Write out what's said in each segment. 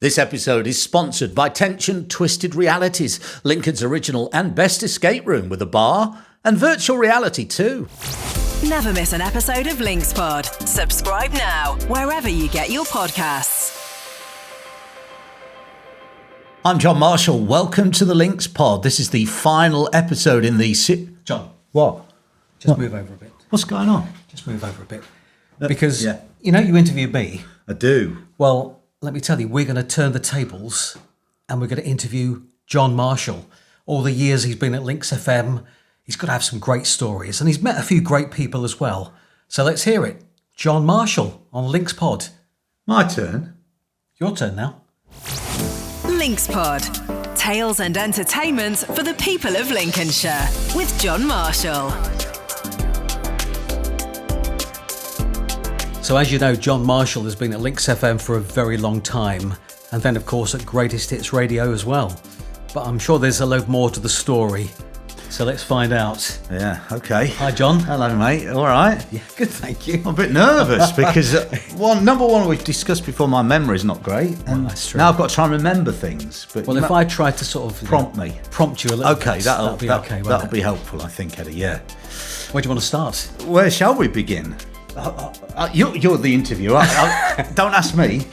This episode is sponsored by Tension Twisted Realities, Lincoln's original and best escape room with a bar and virtual reality too. Never miss an episode of Links Pod. Subscribe now, wherever you get your podcasts. I'm John Marshall. Welcome to the Links Pod. This is the final episode in the... John. What? Just move over a bit. What's going on? Just move over a bit. Because, yeah. you know, you interviewed me. I do. Well, let me tell you, we're going to turn the tables and we're going to interview John Marshall. All the years he's been at Links FM, he's got to have some great stories. And he's met a few great people as well. So let's hear it. John Marshall on Links Pod. My turn. Your turn now. Links Pod. Tales and entertainment for the people of Lincolnshire with John Marshall. So as you know, John Marshall has been at Links FM for a very long time. And then, of course, at Greatest Hits Radio as well. But I'm sure there's a load more to the story. So let's find out. Yeah, okay. Hi, John. Hello, mate. All right? Yeah, good, thank you. I'm a bit nervous because, number one, we've discussed before, my memory's not great. And that's true. Now I've got to try and remember things. But Well, if I try to sort of prompt you a little okay, bit, that'll be okay. That'll be helpful, I think, Eddie. Yeah. Where do you want to start? Where shall we begin? You're the interviewer. Don't ask me.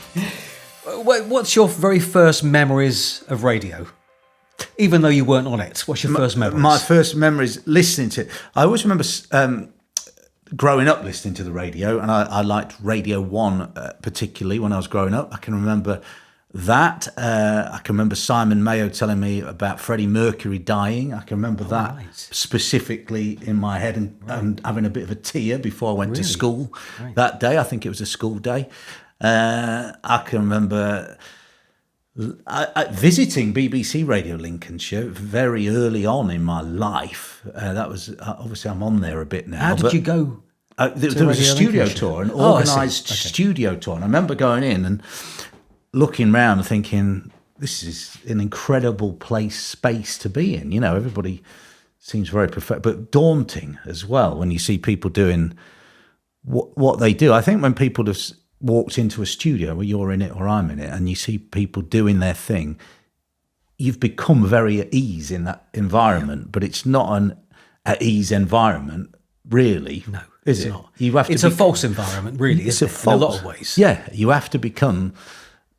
What's your very first memories of radio? Even though you weren't on it, what's your first memories? My first memories listening to it. I always remember growing up listening to the radio, and I liked Radio 1 particularly when I was growing up. I can remember that. I can remember Simon Mayo telling me about Freddie Mercury dying. I can remember that specifically in my head, and having a bit of a tear before I went to school that day. I think it was a school day. I can remember visiting BBC Radio Lincolnshire very early on in my life. That was obviously I'm on there a bit now. How did you go? There was a studio tour, an organised studio tour, and I remember going in and looking around and thinking, this is an incredible space to be in. You know, everybody seems very perfect, but daunting as well when you see people doing what they do. I think when people have walked into a studio where you're in it or I'm in it and you see people doing their thing, you've become very at ease in that environment, but it's not an at ease environment, really. No, is it's it? not. You have to it's a false environment, really. It's isn't it? In a lot of ways. Yeah, you have to become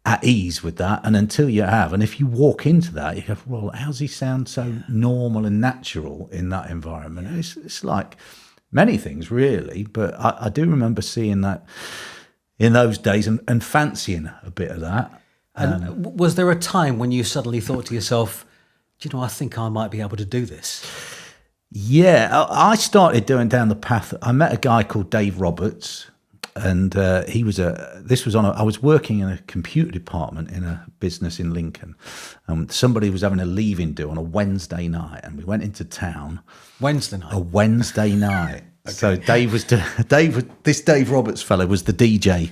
at ease with that, and until you have, and if you walk into that, you go, well, how's he sound so normal and natural in that environment? It's like many things, really, but I do remember seeing that in those days and fancying a bit of that. And was there a time when you suddenly thought to yourself, do you know, I think I might be able to do this? Yeah, I started doing down the path. I met a guy called Dave Roberts, and I was working in a computer department in a business in Lincoln, and somebody was having a leaving do on a Wednesday night, and we went into town. Wednesday night? A Wednesday night. Okay. So this Dave Roberts fellow was the DJ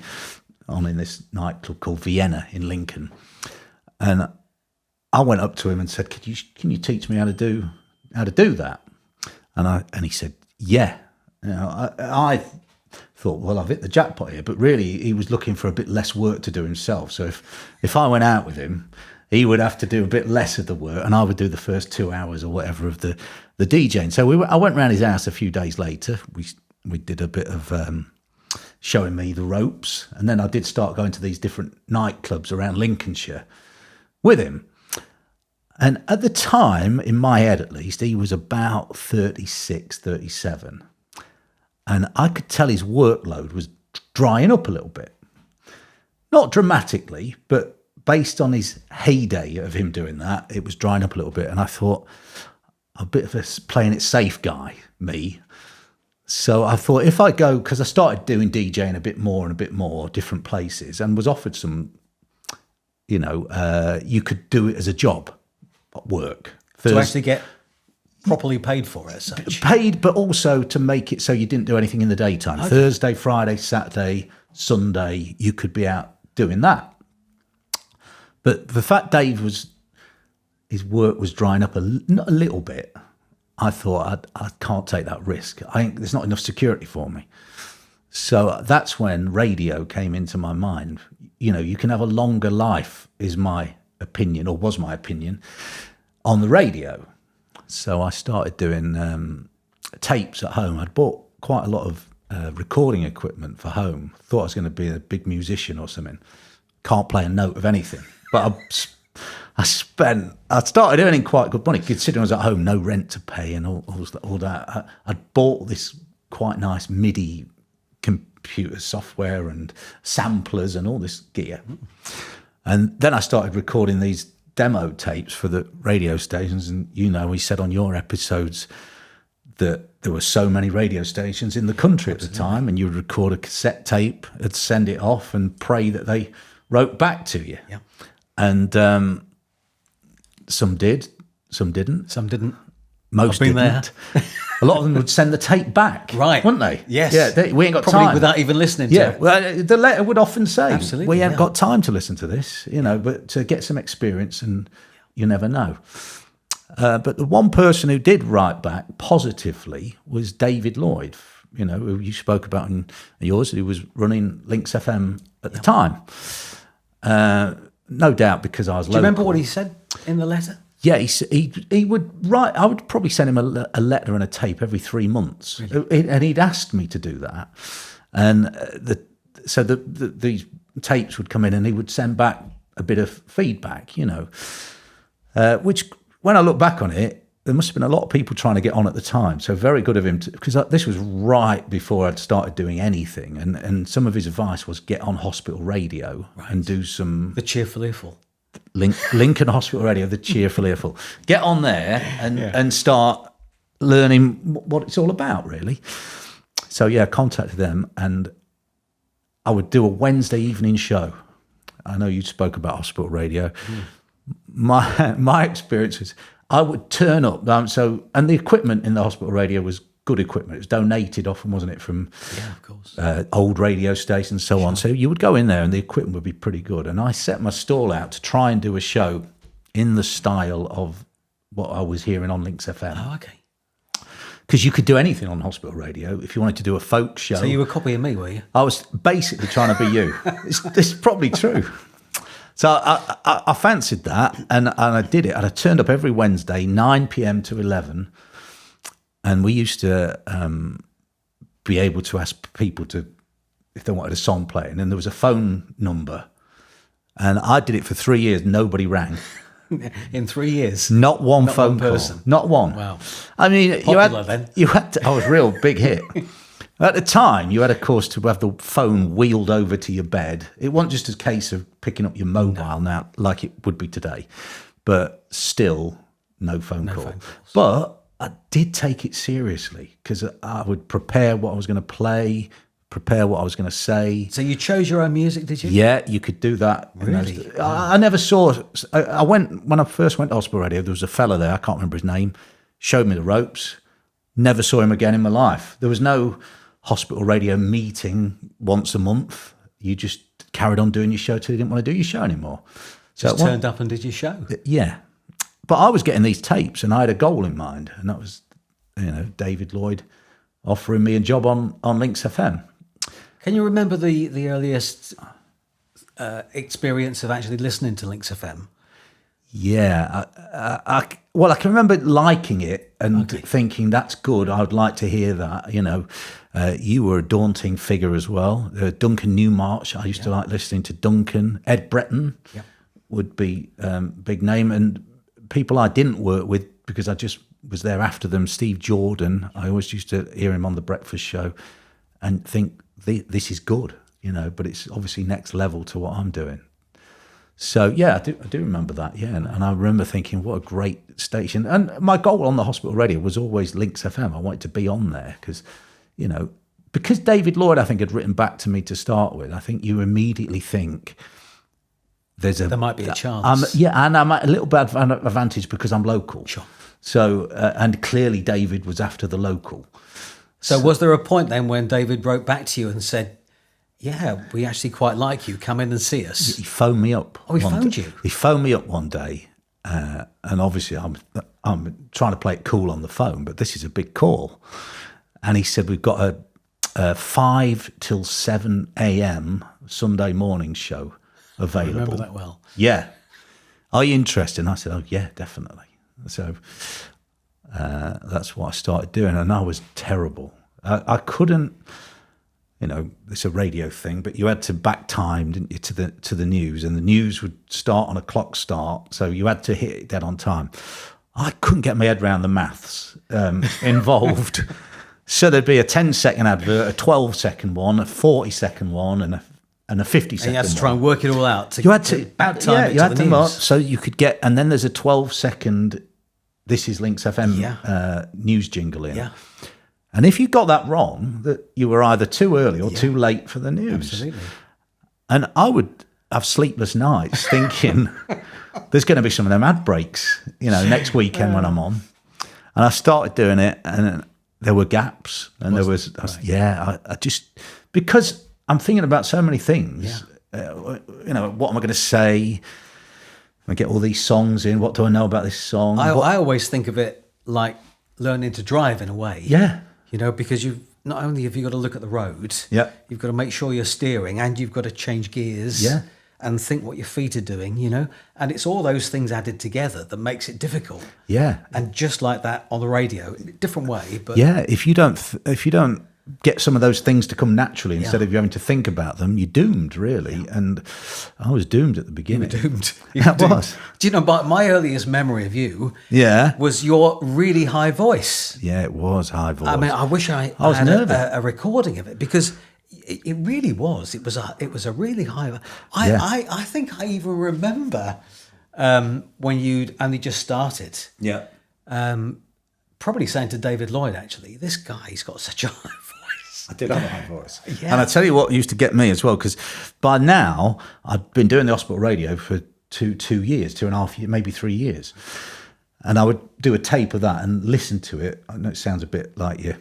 in this nightclub called Vienna in Lincoln, and I went up to him and said, "Can you teach me how to do that?" And he said, "Yeah." You know, I thought, well, I've hit the jackpot here, but really he was looking for a bit less work to do himself. So if I went out with him, he would have to do a bit less of the work, and I would do the first 2 hours or whatever of the DJing. So I went round his house a few days later. We did a bit of showing me the ropes, and then I did start going to these different nightclubs around Lincolnshire with him. And at the time, in my head at least, he was about 36, 37. And I could tell his workload was drying up a little bit. Not dramatically, but based on his heyday of him doing that, it was drying up a little bit. And I thought, a bit of a playing it safe guy, me. So I thought if I go, because I started doing DJing a bit more, different places, and was offered some, you could do it as a job, work. To actually get properly paid for it as such. Paid, but also to make it so you didn't do anything in the daytime. Okay. Thursday, Friday, Saturday, Sunday, you could be out doing that. But the fact his work was drying up not a little bit, I thought I can't take that risk. I think there's not enough security for me. So that's when radio came into my mind. you can have a longer life, is my opinion, or was my opinion, on the radio. So I started doing tapes at home. I'd bought quite a lot of recording equipment for home. Thought I was going to be a big musician or something. Can't play a note of anything. But I started earning quite good money, considering I was at home, no rent to pay and all that. I'd bought this quite nice MIDI computer software and samplers and all this gear. And then I started recording these demo tapes for the radio stations. And, we said on your episodes that there were so many radio stations in the country at the time, and you would record a cassette tape and send it off and pray that they wrote back to you. Yeah. And some did, some didn't. Some didn't. Most I've been didn't. A lot of them would send the tape back. Right. Wouldn't they? Yes. Yeah, we ain't got Probably time. without even listening to it. Well, the letter would often say, Absolutely, we haven't got time to listen to this, but to get some experience, and you never know. But the one person who did write back positively was David Lloyd, who you spoke about in yours, who was running Links FM at the time. No doubt because I was local. Do you remember what he said in the letter? Yeah, he would write. I would probably send him a letter and a tape every 3 months, really? And he'd asked me to do that. And these tapes would come in, and he would send back a bit of feedback, which when I look back on it, there must have been a lot of people trying to get on at the time. So very good of him, because this was right before I'd started doing anything. And some of his advice was get on hospital radio and do some... The Cheerful Earful. Lincoln Hospital Radio, the Cheerful Earful. Get on there and start learning what it's all about, really. So, I contacted them, and I would do a Wednesday evening show. I know you spoke about hospital radio. My experience was I would turn up. And the equipment in the hospital radio was good equipment. It was donated often, wasn't it, from of course. Old radio stations and so on. So you would go in there and the equipment would be pretty good. And I set my stall out to try and do a show in the style of what I was hearing on Links FM. Oh, okay. Because you could do anything on hospital radio if you wanted to do a folk show. So you were copying me, were you? I was basically trying to be you. It's probably true. So I fancied that, and I did it. And I turned up every Wednesday, 9 p.m. to 11. And we used to be able to ask people if they wanted a song playing. And there was a phone number. And I did it for 3 years. Nobody rang. In 3 years? Not one phone person. call. Not one. Wow. I mean, Popular, you had to, I was a real big hit. At the time, you had, of course, to have the phone wheeled over to your bed. It wasn't just a case of picking up your mobile now, like it would be today. But still, no phone call. Phone calls. But I did take it seriously, because I would prepare what I was going to play, prepare what I was going to say. So you chose your own music, did you? Yeah, you could do that. Really? I never saw... when I first went to hospital radio, there was a fella there, I can't remember his name, showed me the ropes, never saw him again in my life. There was no hospital radio meeting once a month. You just carried on doing your show till you didn't want to do your show anymore. So Just turned up and did your show? Yeah. But I was getting these tapes, and I had a goal in mind, and that was, David Lloyd offering me a job on Links FM. Can you remember the earliest experience of actually listening to Links FM? Yeah. I can remember liking it and thinking, that's good, I would like to hear that. You were a daunting figure as well. Duncan Newmarch, I used to like listening to Duncan. Ed Breton would be big name. And people I didn't work with, because I just was there after them, Steve Jordan, I always used to hear him on The Breakfast Show and think, this is good, but it's obviously next level to what I'm doing. So, I do remember that, And I remember thinking, what a great station. And my goal on the hospital radio was always Links FM. I wanted to be on there because, because David Lloyd, I think, had written back to me to start with, I think you immediately think there might be a chance. And I'm at a little bit advantage because I'm local. Sure. So, and clearly David was after the local. So was there a point then when David wrote back to you and said, yeah, we actually quite like you, come in and see us? He phoned me up. Oh, he phoned you? He phoned me up one day, and obviously I'm trying to play it cool on the phone, but this is a big call. And he said, we've got a 5 till 7 a.m. Sunday morning show available. I remember that well. Yeah. Are you interested? And I said, oh, yeah, definitely. So that's what I started doing. And I was terrible. I couldn't, it's a radio thing, but you had to back time, didn't you, to the news, and the news would start on a clock start, so you had to hit it dead on time. I couldn't get my head around the maths involved. So there'd be a 10-second advert, a 12-second one, a 40-second one, and a 50-second one. And you had to try and work it all out. You had to back time you had the to news. so you could get, and then there's a 12-second This Is Links FM news jingle in. Yeah. And if you got that wrong, that you were either too early or too late for the news. Absolutely. And I would have sleepless nights thinking there's going to be some of them ad breaks, next weekend when I'm on. And I started doing it, and there were gaps, and I just, because I'm thinking about so many things. What am I going to say? I get all these songs in. What do I know about this song? I always think of it like learning to drive in a way. Yeah. Because you've not only have you got to look at the road, you've got to make sure you're steering, and you've got to change gears and think what your feet are doing, and it's all those things added together that makes it difficult. Yeah. And just like that on the radio, different way, but if you don't get some of those things to come naturally instead of you having to think about them, you're doomed, really. And I was doomed at the beginning. You were doomed. Was. Do you know, my earliest memory of you was your really high voice. Yeah, it was high voice. I mean, I wish I was had nervous. a recording of it, because it really was. It was a really high. I think I even remember when you'd only just started. Yeah. Probably saying to David Lloyd, actually, this guy's got such a high voice. I did have a high voice. Yeah. And I tell you what used to get me as well, because by now I'd been doing the hospital radio for 2 years, 2.5 years, maybe 3 years. And I would do a tape of that and listen to it. I know it sounds a bit like you're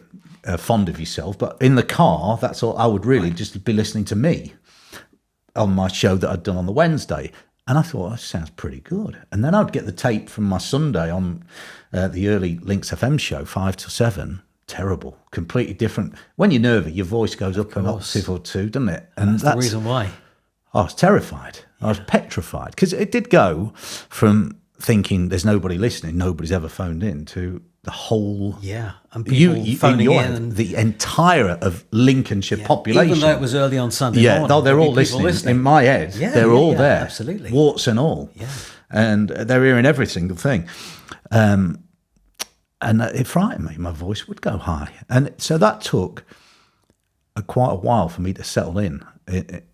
fond of yourself, but in the car, that's all. I would really just be listening to me on my show that I'd done on the Wednesday. And I thought, that sounds pretty good. And then I'd get the tape from my Sunday on the early Links FM show, 5 till 7. Terrible, completely different. When you're nervous, your voice goes up an octave or two, doesn't it? And that's the reason why. I was terrified. I was petrified, because it did go from thinking there's nobody listening, nobody's ever phoned in, to the whole and people phoning in, and the entire of Lincolnshire population. Even though it was early on Sunday morning, though they're all listening. In my head, they're all there, absolutely, warts and all, and they're hearing every single thing. And it frightened me. My voice would go high, and so that took quite a while for me to settle in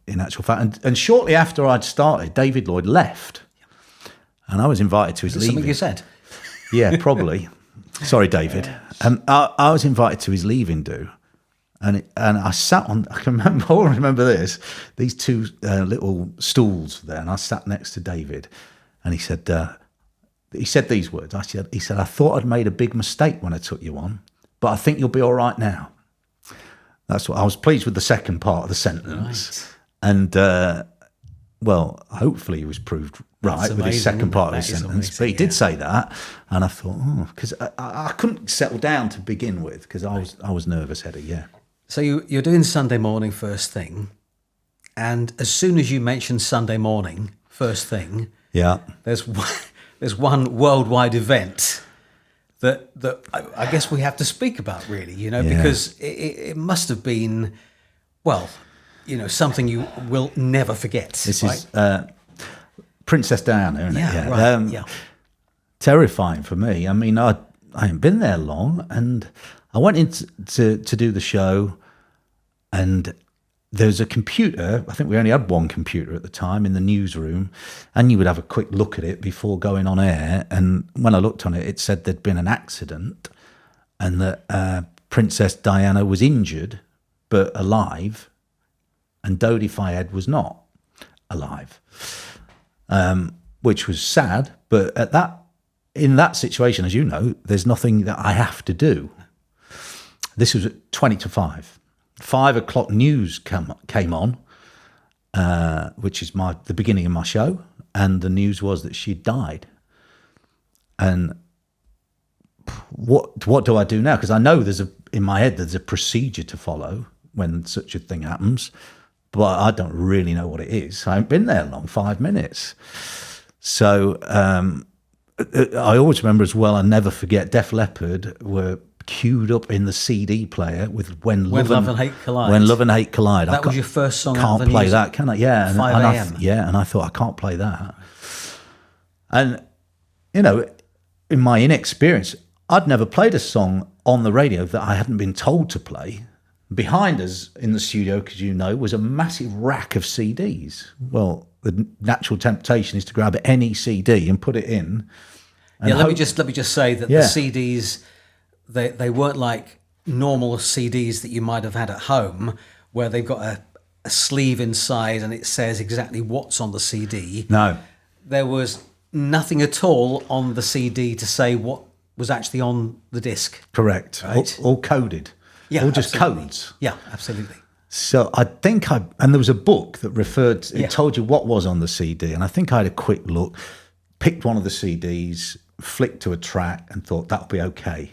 actual fact. And shortly after I'd started, David Lloyd left, and I was invited to his leaving. Something you said? Yeah, probably. Sorry, David. I was invited to his leaving do, and I sat on. I remember this. These two little stools there, and I sat next to David, and he said. He said these words. He said, I thought I'd made a big mistake when I took you on, but I think you'll be all right now. That's what I was pleased with the second part of the sentence. Right. And, hopefully he was proved right with his second part of his sentence. Amazing, but he did say that. And I thought, because I couldn't settle down to begin with, because I was nervous-headed, So you're doing Sunday morning first thing. And as soon as you mention Sunday morning first thing, there's one worldwide event that I guess we have to speak about, really, because it must have been, something you will never forget. This is Princess Diana, isn't it? Right. Terrifying for me. I mean, I hadn't been there long, and I went in to do the show, and there's a computer. I think we only had one computer at the time in the newsroom, and you would have a quick look at it before going on air. And when I looked on it, it said there'd been an accident, and that Princess Diana was injured but alive, and Dodi Fayed was not alive, which was sad. But in that situation, as you know, there's nothing that I have to do. This was at 20 to 5. 5 o'clock news came on, which is the beginning of my show, and the news was that she died. And what do I do now? Because I know in my head there's a procedure to follow when such a thing happens. but I don't really know what it is. I haven't been there long, 5 minutes. So I always remember as well, I never forget, Def Leppard were queued up in the CD player with When Love and Hate Collide. When Love and Hate Collide. That was your first song. Can't play that, can I? Yeah. 5 a.m. And I thought, I can't play that. And, you know, in my inexperience, I'd never played a song on the radio that I hadn't been told to play. Behind us in the studio, because you know, was a massive rack of CDs. Well, the natural temptation is to grab any CD and put it in. Yeah, let me just say that the CDs, they weren't like normal CDs that you might have had at home, where they've got a sleeve inside and it says exactly what's on the CD. No, there was nothing at all on the CD to say what was actually on the disc. Correct. Right? All coded. Yeah, all just absolutely. codes. Yeah, absolutely. So I think and there was a book that it told you what was on the CD. And I think I had a quick look, picked one of the CDs, flicked to a track and thought that'll be okay.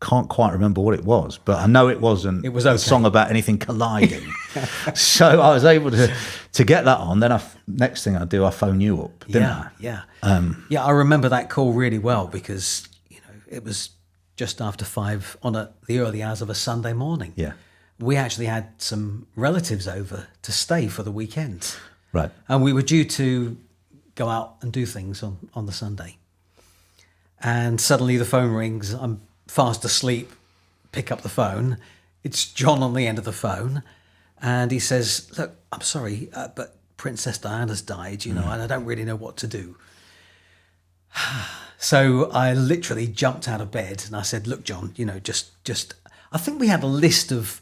Can't quite remember what it was, but I know it wasn't a song about anything colliding. So I was able to get that on. Then next thing I do, I phone you up, didn't I? Yeah. I remember that call really well because, you know, it was just after 5 on the early hours of a Sunday morning. Yeah. We actually had some relatives over to stay for the weekend. Right. And we were due to go out and do things on the Sunday. And suddenly the phone rings. I'm fast asleep, pick up the phone. It's John on the end of the phone. And he says, look, I'm sorry, but Princess Diana's died, you know, and I don't really know what to do. So I literally jumped out of bed and I said, look, John, you know, just I think we had a list of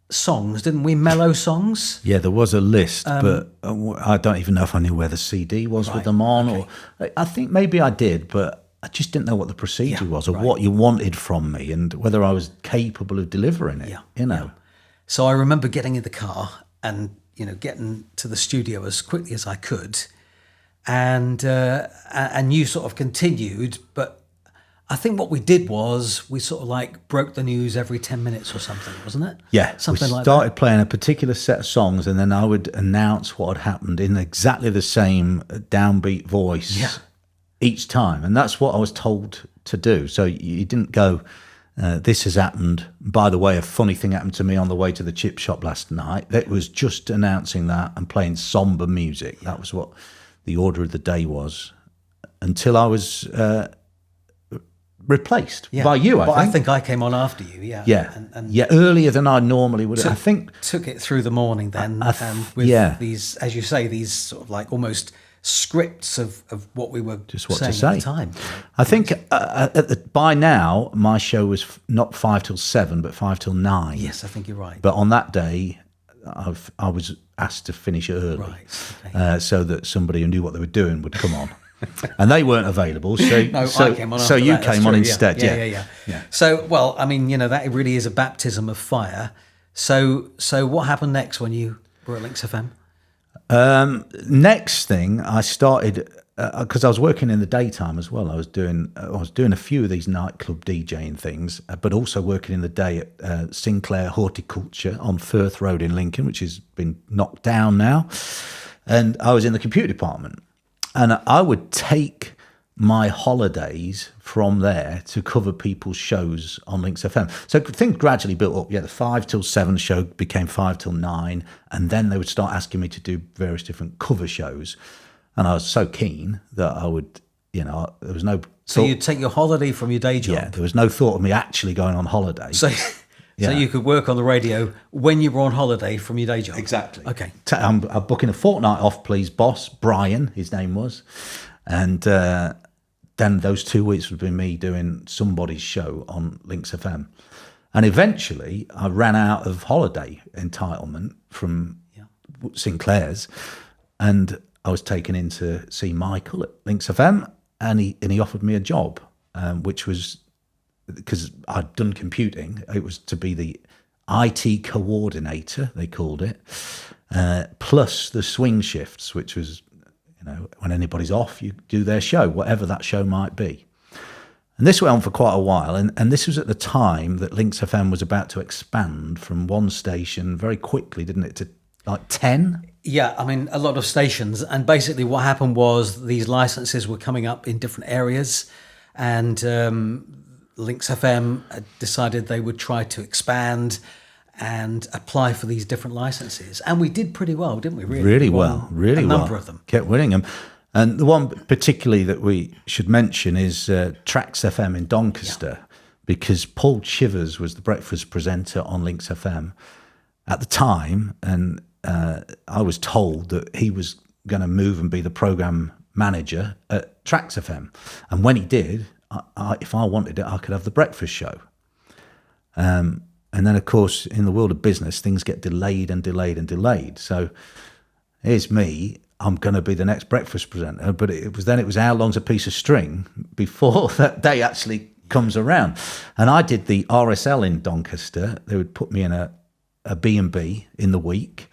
songs, didn't we? Mellow songs. Yeah, there was a list, but I don't even know if I knew where the CD was with them on. Okay. Or I think maybe I did, but I just didn't know what the procedure was or what you wanted from me and whether I was capable of delivering it, you know. Yeah. So I remember getting in the car and, you know, getting to the studio as quickly as I could. And you sort of continued, but I think what we did was we sort of like broke the news every 10 minutes or something, wasn't it? Yeah, something like that. We started playing a particular set of songs and then I would announce what had happened in exactly the same downbeat voice each time. And that's what I was told to do. So you didn't go, this has happened. By the way, a funny thing happened to me on the way to the chip shop last night. That was just announcing that and playing somber music. That was what the order of the day was until I was replaced by you, I think I came on after you, Yeah, earlier than I normally would. I think took it through the morning then, with these, as you say, these sort of like almost scripts of what we were just what saying to say. At the time. I think by now my show was not 5 till 7, but 5 till 9. Yes, I think you're right. But on that day, I was asked to finish early, right, so that somebody who knew what they were doing would come on. And they weren't available, so I came on. So you that. came on instead, yeah. So, well, I mean, you know, that really is a baptism of fire. So what happened next when you were at Links FM? Next thing, I started because I was working in the daytime as well. I was doing a few of these nightclub DJing things, but also working in the day at Sinclair Horticulture on Firth Road in Lincoln, which has been knocked down now. And I was in the computer department. And I would take my holidays from there to cover people's shows on Links FM. So things gradually built up. Yeah, the 5 till 7 show became 5 till 9. And then they would start asking me to do various different cover shows. And I was so keen that I would, you know, there was no... So you'd take your holiday from your day job? Yeah, there was no thought of me actually going on holiday. So you could work on the radio when you were on holiday from your day job? Exactly. Okay. I'm booking a fortnight off, please, boss. Brian, his name was. And then those 2 weeks would be me doing somebody's show on Links FM. And eventually I ran out of holiday entitlement from Sinclair's. And I was taken in to see Michael at Links FM. And he offered me a job, which was... because I'd done computing, it was to be the IT coordinator, they called it, plus the swing shifts, which was, you know, when anybody's off, you do their show, whatever that show might be. And this went on for quite a while, and this was at the time that Links FM was about to expand from one station very quickly, didn't it, to like 10. Yeah, I mean, a lot of stations. And basically what happened was these licenses were coming up in different areas, and Links FM decided they would try to expand and apply for these different licenses. And we did pretty well, didn't we? Really well. A number of them. Kept winning them. And the one particularly that we should mention is Trax FM in Doncaster, because Paul Chivers was the breakfast presenter on Links FM at the time, and I was told that he was going to move and be the programme manager at Trax FM. And when he did, if I wanted it, I could have the breakfast show. And then, of course, in the world of business, things get delayed and delayed and delayed. So here's me. I'm going to be the next breakfast presenter. But it was how long's a piece of string before that day actually comes around. And I did the RSL in Doncaster. They would put me in a B&B in the week.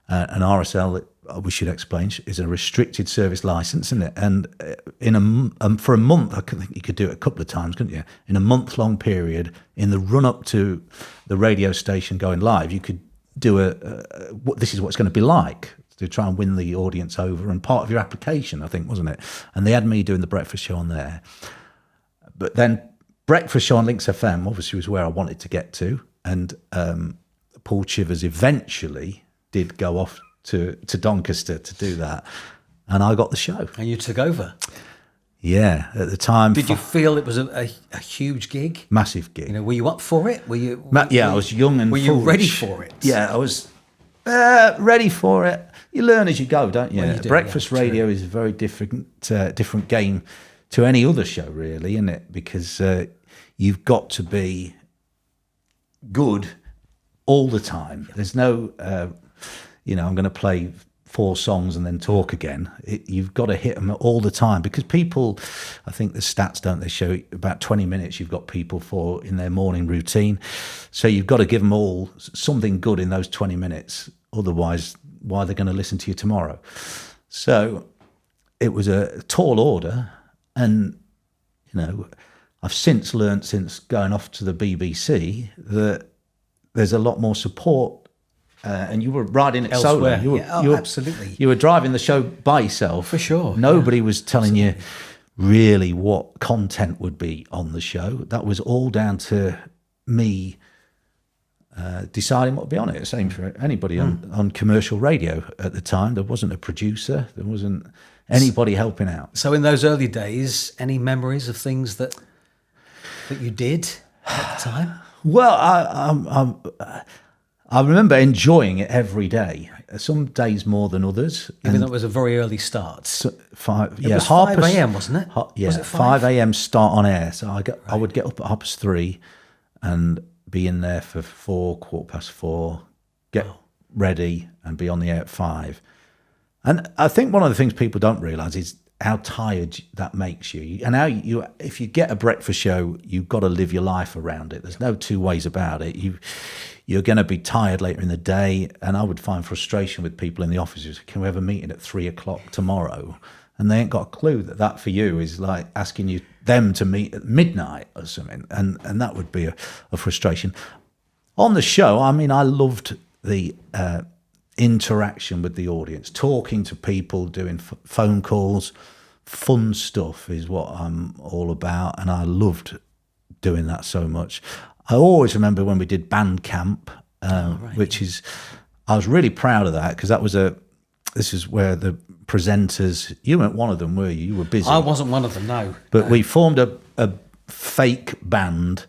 An RSL, we should explain, is a restricted service license, isn't it? And for a month, I think you could do it a couple of times, couldn't you? In a month-long period, in the run-up to the radio station going live, you could do this is what it's going to be like, to try and win the audience over, and part of your application, I think, wasn't it? And they had me doing the breakfast show on there. But then breakfast show on Links FM obviously was where I wanted to get to, and Paul Chivers eventually did go off to Doncaster to do that, and I got the show. And you took over. Yeah, at the time. Did you feel it was a huge gig? Massive gig. Were you up for it? I was young and Were foolish. you ready for it? Yeah, I was ready for it. You learn as you go, don't you? Well, you do, Breakfast yeah, radio true. is a very different game to any other show, really, isn't it? Because you've got to be good all the time. There's no, I'm going to play 4 songs and then talk again. You've got to hit them all the time, because people, I think the stats, don't they, show about 20 minutes you've got people for in their morning routine. So you've got to give them all something good in those 20 minutes. Otherwise, why are they going to listen to you tomorrow? So it was a tall order. And, I've since learnt, since going off to the BBC, that there's a lot more support. And you were riding it Elsewhere. solo. You were, absolutely. You were driving the show by yourself. For sure. Nobody was telling you really what content would be on the show. That was all down to me deciding what would be on it. Same for anybody on commercial radio at the time. There wasn't a producer. There wasn't anybody helping out. So in those early days, any memories of things that you did at the time? Well, I remember enjoying it every day. Some days more than others. Even though it was a very early start. So It was 5 a.m., wasn't it? Was it 5 a.m. start on air. So I would get up at 3:30 and be in there for 4:15, get ready and be on the air at 5. And I think one of the things people don't realise is how tired that makes you. And how if you get a breakfast show, you've got to live your life around it. There's no two ways about it. You're going to be tired later in the day. And I would find frustration with people in the offices. Can we have a meeting at 3:00 tomorrow? And they ain't got a clue that for you is like asking them to meet at midnight or something. And that would be a frustration. On the show, I mean, I loved the interaction with the audience, talking to people, doing phone calls. Fun stuff is what I'm all about, and I loved doing that so much. I always remember when we did band camp, which is, I was really proud of that, because this is where the presenters, you weren't one of them, were you? You were busy. I wasn't one of them, no. But we formed a fake band,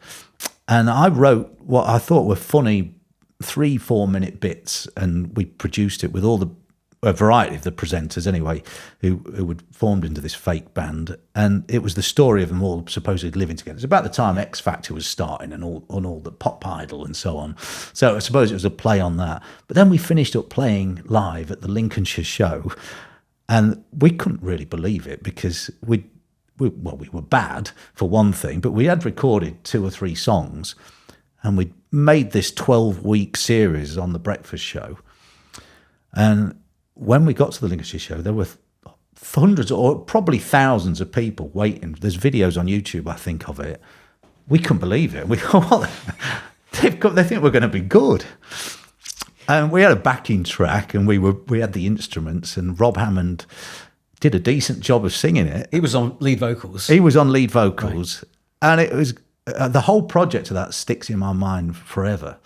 and I wrote what I thought were funny 3-4 minute bits, and we produced it with a variety of the presenters anyway, who would formed into this fake band, and it was the story of them all supposedly living together. It's about the time X Factor was starting and all the Pop Idol and so on. So I suppose it was a play on that. But then we finished up playing live at the Lincolnshire show, and we couldn't really believe it, because we were bad for one thing, but we had recorded 2 or 3 songs, and we made this 12-week series on the breakfast show. And when we got to the Lincolnshire show, there were hundreds or probably thousands of people waiting. There's videos on YouTube, I think, of it. We couldn't believe it. We thought, they think we're going to be good. And we had a backing track, and we had the instruments, and Rob Hammond did a decent job of singing it. He was on lead vocals. He was on lead vocals, and it was the whole project of that sticks in my mind forever.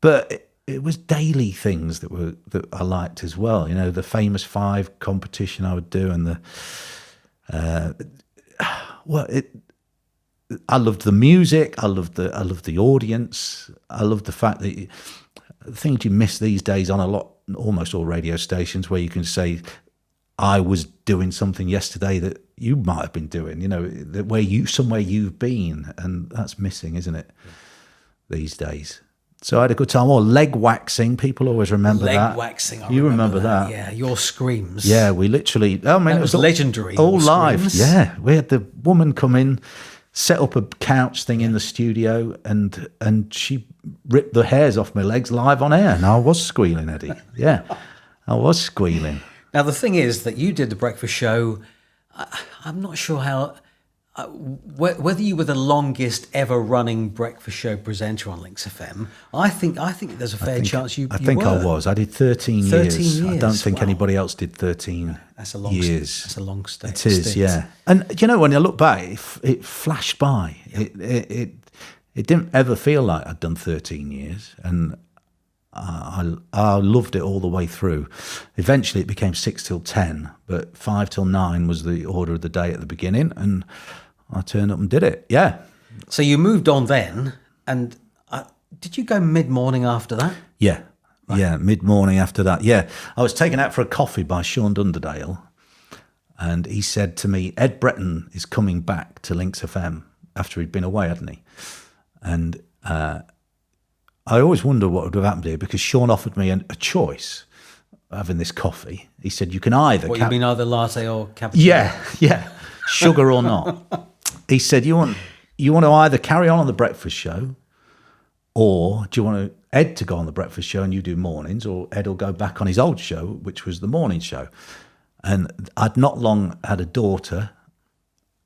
But it was daily things that I liked as well. You know, the Famous Five competition I would do, and the I loved the music. I loved the audience. I loved the fact that the things you miss these days on almost all radio stations, where you can say, I was doing something yesterday that you might have been doing, you know, somewhere you've been, and that's missing, isn't it, these days? So I had a good time. Or leg waxing, people always remember that. Leg waxing, I you remember that? Yeah, your screams. Yeah, we literally. I mean, it was legendary. All live. Screams. Yeah, we had the woman come in, set up a couch thing in the studio, and she ripped the hairs off my legs live on air, and I was squealing, Eddie. Yeah, I was squealing. Now, the thing is that you did the breakfast show. I'm not sure how, whether you were the longest ever running breakfast show presenter on Links FM. I think there's a fair chance you I think were. I was. I did 13 years. I don't think wow. anybody else did 13 That's a long years. That's a long stay. It is, yeah. And you know, when I look back, it flashed by. Yeah. It didn't ever feel like I'd done 13 years, and I loved it all the way through. Eventually, it became 6 till 10, but 5 till 9 was the order of the day at the beginning, and I turned up and did it. Yeah. So you moved on then, and did you go mid-morning after that? Yeah. Right. Yeah, mid-morning after that. Yeah. I was taken out for a coffee by Sean Dunderdale, and he said to me, Ed Breton is coming back to Links FM after he'd been away, hadn't he? And I always wonder what would have happened here, because Sean offered me a choice of having this coffee. He said, you can either... What, you mean either latte or cappuccino? Yeah. Sugar or not. He said, you want to either carry on the breakfast show, or do you want Ed to go on the breakfast show and you do mornings, or Ed will go back on his old show, which was the morning show. And I'd not long had a daughter,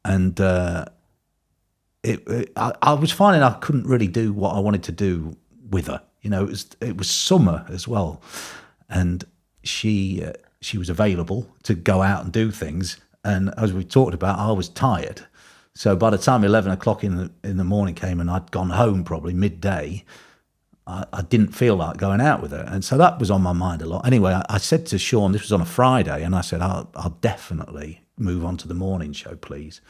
and I was finding I couldn't really do what I wanted to do with her. You know, it was summer as well, and she was available to go out and do things. And as we talked about, I was tired. So by the time 11 o'clock in the morning came and I'd gone home probably midday, I didn't feel like going out with her. And so that was on my mind a lot. Anyway, I said to Sean, this was on a Friday, and I said, I'll definitely move on to the morning show, please.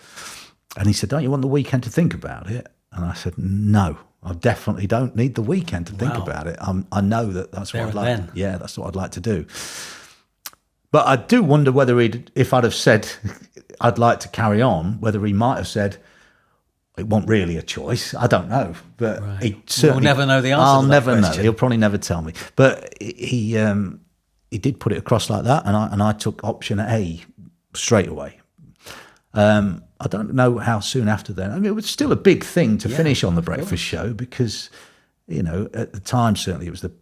And he said, don't you want the weekend to think about it? And I said, no, I definitely don't need the weekend to think about it. I know that's what I'd like. Yeah, that's what I'd like to do. But I do wonder whether if I'd have said I'd like to carry on, whether he might have said it wasn't really a choice. I don't know, but he certainly. We'll never know the answer. I'll to that never question. know. He'll probably never tell me. But he did put it across like that, and I took option A straight away. I don't know how soon after then. I mean, it was still a big thing to finish on the breakfast show, because, you know, at the time certainly it was the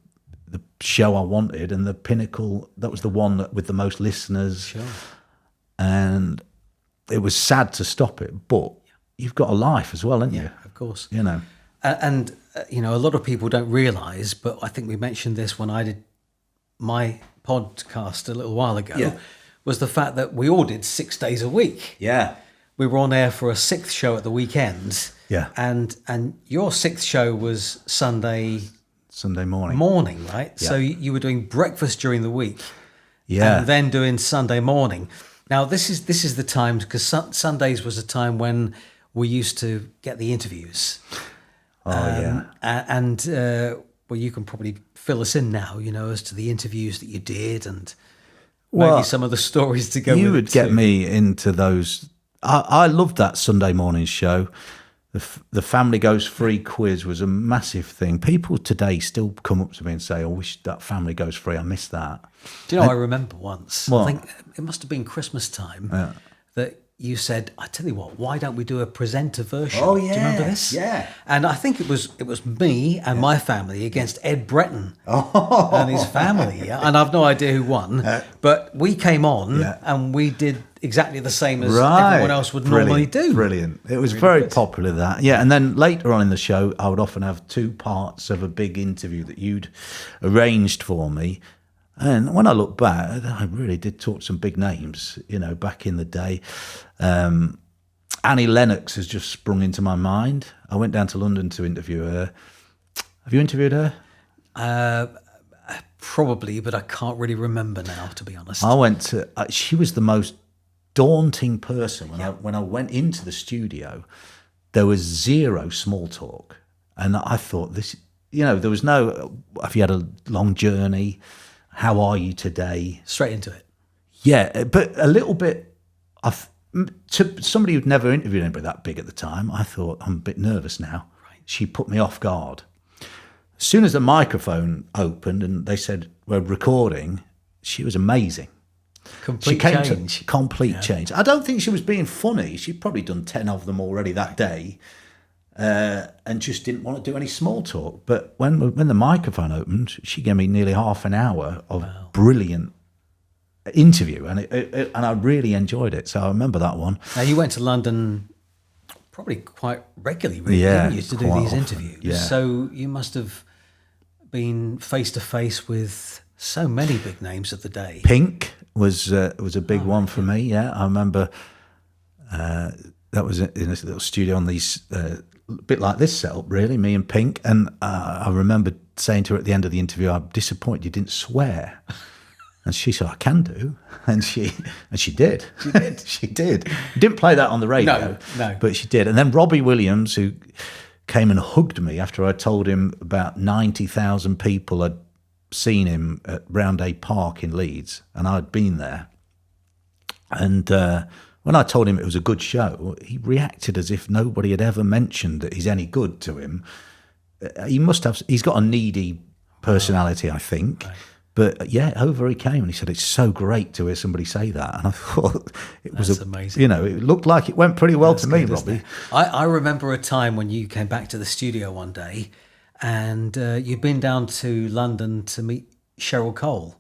show I wanted, and the pinnacle. That was the one with the most listeners. Sure. And it was sad to stop it, but you've got a life as well, haven't you? Of course. You know. And you know, a lot of people don't realise, but I think we mentioned this when I did my podcast a little while ago, was the fact that we all did 6 days a week. Yeah. We were on air for a 6th show at the weekend. Yeah. And your 6th show was Sunday morning, right? Yeah. So you were doing breakfast during the week. Yeah. And then doing Sunday morning. Now, this is the time, because Sundays was a time when we used to get the interviews. And well, you can probably fill us in now, you know, as to the interviews that you did, and maybe some of the stories to go with it. You would get me into those. I loved that Sunday morning show. The Family Goes Free quiz was a massive thing. People today still come up to me and say, I wish that Family Goes Free. I missed that. Do you know, I remember once, What? I think it must have been Christmas time, that you said, I tell you what, why don't we do a presenter version? Oh, Do you remember this? yeah. And I think it was me and my family against Ed Breton Oh. and his family. Yeah? And I've no idea who won, but we came on and we did exactly the same as everyone else would normally do. Brilliant. It was very popular, that. Yeah, and then later on in the show, I would often have 2 parts of a big interview that you'd arranged for me. And when I look back, I really did talk some big names, back in the day. Annie Lennox has just sprung into my mind. I went down to London to interview her. Have you interviewed her? Probably, but I can't really remember now, to be honest. I went to. She was the most daunting person. When I went into the studio, there was zero small talk, and I thought this. There was no. Have you had a long journey? How are you today? Straight into it. Yeah, but a little bit. To somebody who'd never interviewed anybody that big at the time, I thought, I'm a bit nervous now. Right. She put me off guard. As soon as the microphone opened and they said we're recording, she was amazing. Complete change. I don't think she was being funny. She'd probably done 10 of them already that day, and just didn't want to do any small talk. But when the microphone opened, she gave me nearly half an hour of brilliant interview, and I really enjoyed it. So I remember that one. Now, you went to London probably quite regularly, really, didn't you, to do these interviews? Yeah. So you must have been face to face with so many big names of the day. Pink was a big one for me. Yeah, I remember that was in this little studio on these a bit like this setup, really, me and Pink. And I remember saying to her at the end of the interview, "I'm disappointed you didn't swear." And she said, "I can do," and she did. She did. She did. Didn't play that on the radio, no, but she did. And then Robbie Williams, who came and hugged me after I told him about 90,000 people had seen him at Roundhay Park in Leeds, and I'd been there. And when I told him it was a good show, he reacted as if nobody had ever mentioned that he's any good to him. He's got a needy personality, I think. Right. But yeah, over he came and he said, "It's so great to hear somebody say that." And I thought That's amazing. It looked like it went pretty well to me, Robbie. I remember a time when you came back to the studio one day and you'd been down to London to meet Cheryl Cole.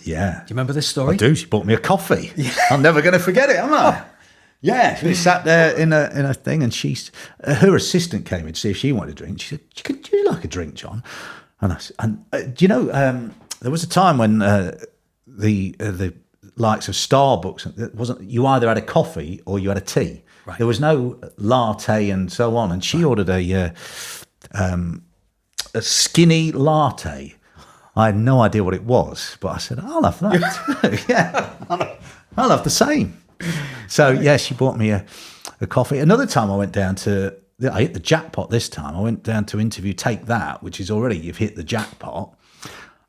Yeah. Do you remember this story? I do. She bought me a coffee. Yeah. I'm never going to forget it, am I? Yeah. She sat there in a thing, and her assistant came in to see if she wanted a drink. She said, "Could you like a drink, John?" And do you know, there was a time when the likes of Starbucks, it wasn't, you either had a coffee or you had a tea. Right. There was no latte and so on. And she ordered a skinny latte. I had no idea what it was, but I said, "I'll have that." Yeah, I'll have the same. So yeah, she bought me a coffee. Another time I went down to, I hit the jackpot this time. I went down to interview Take That, which is already, you've hit the jackpot.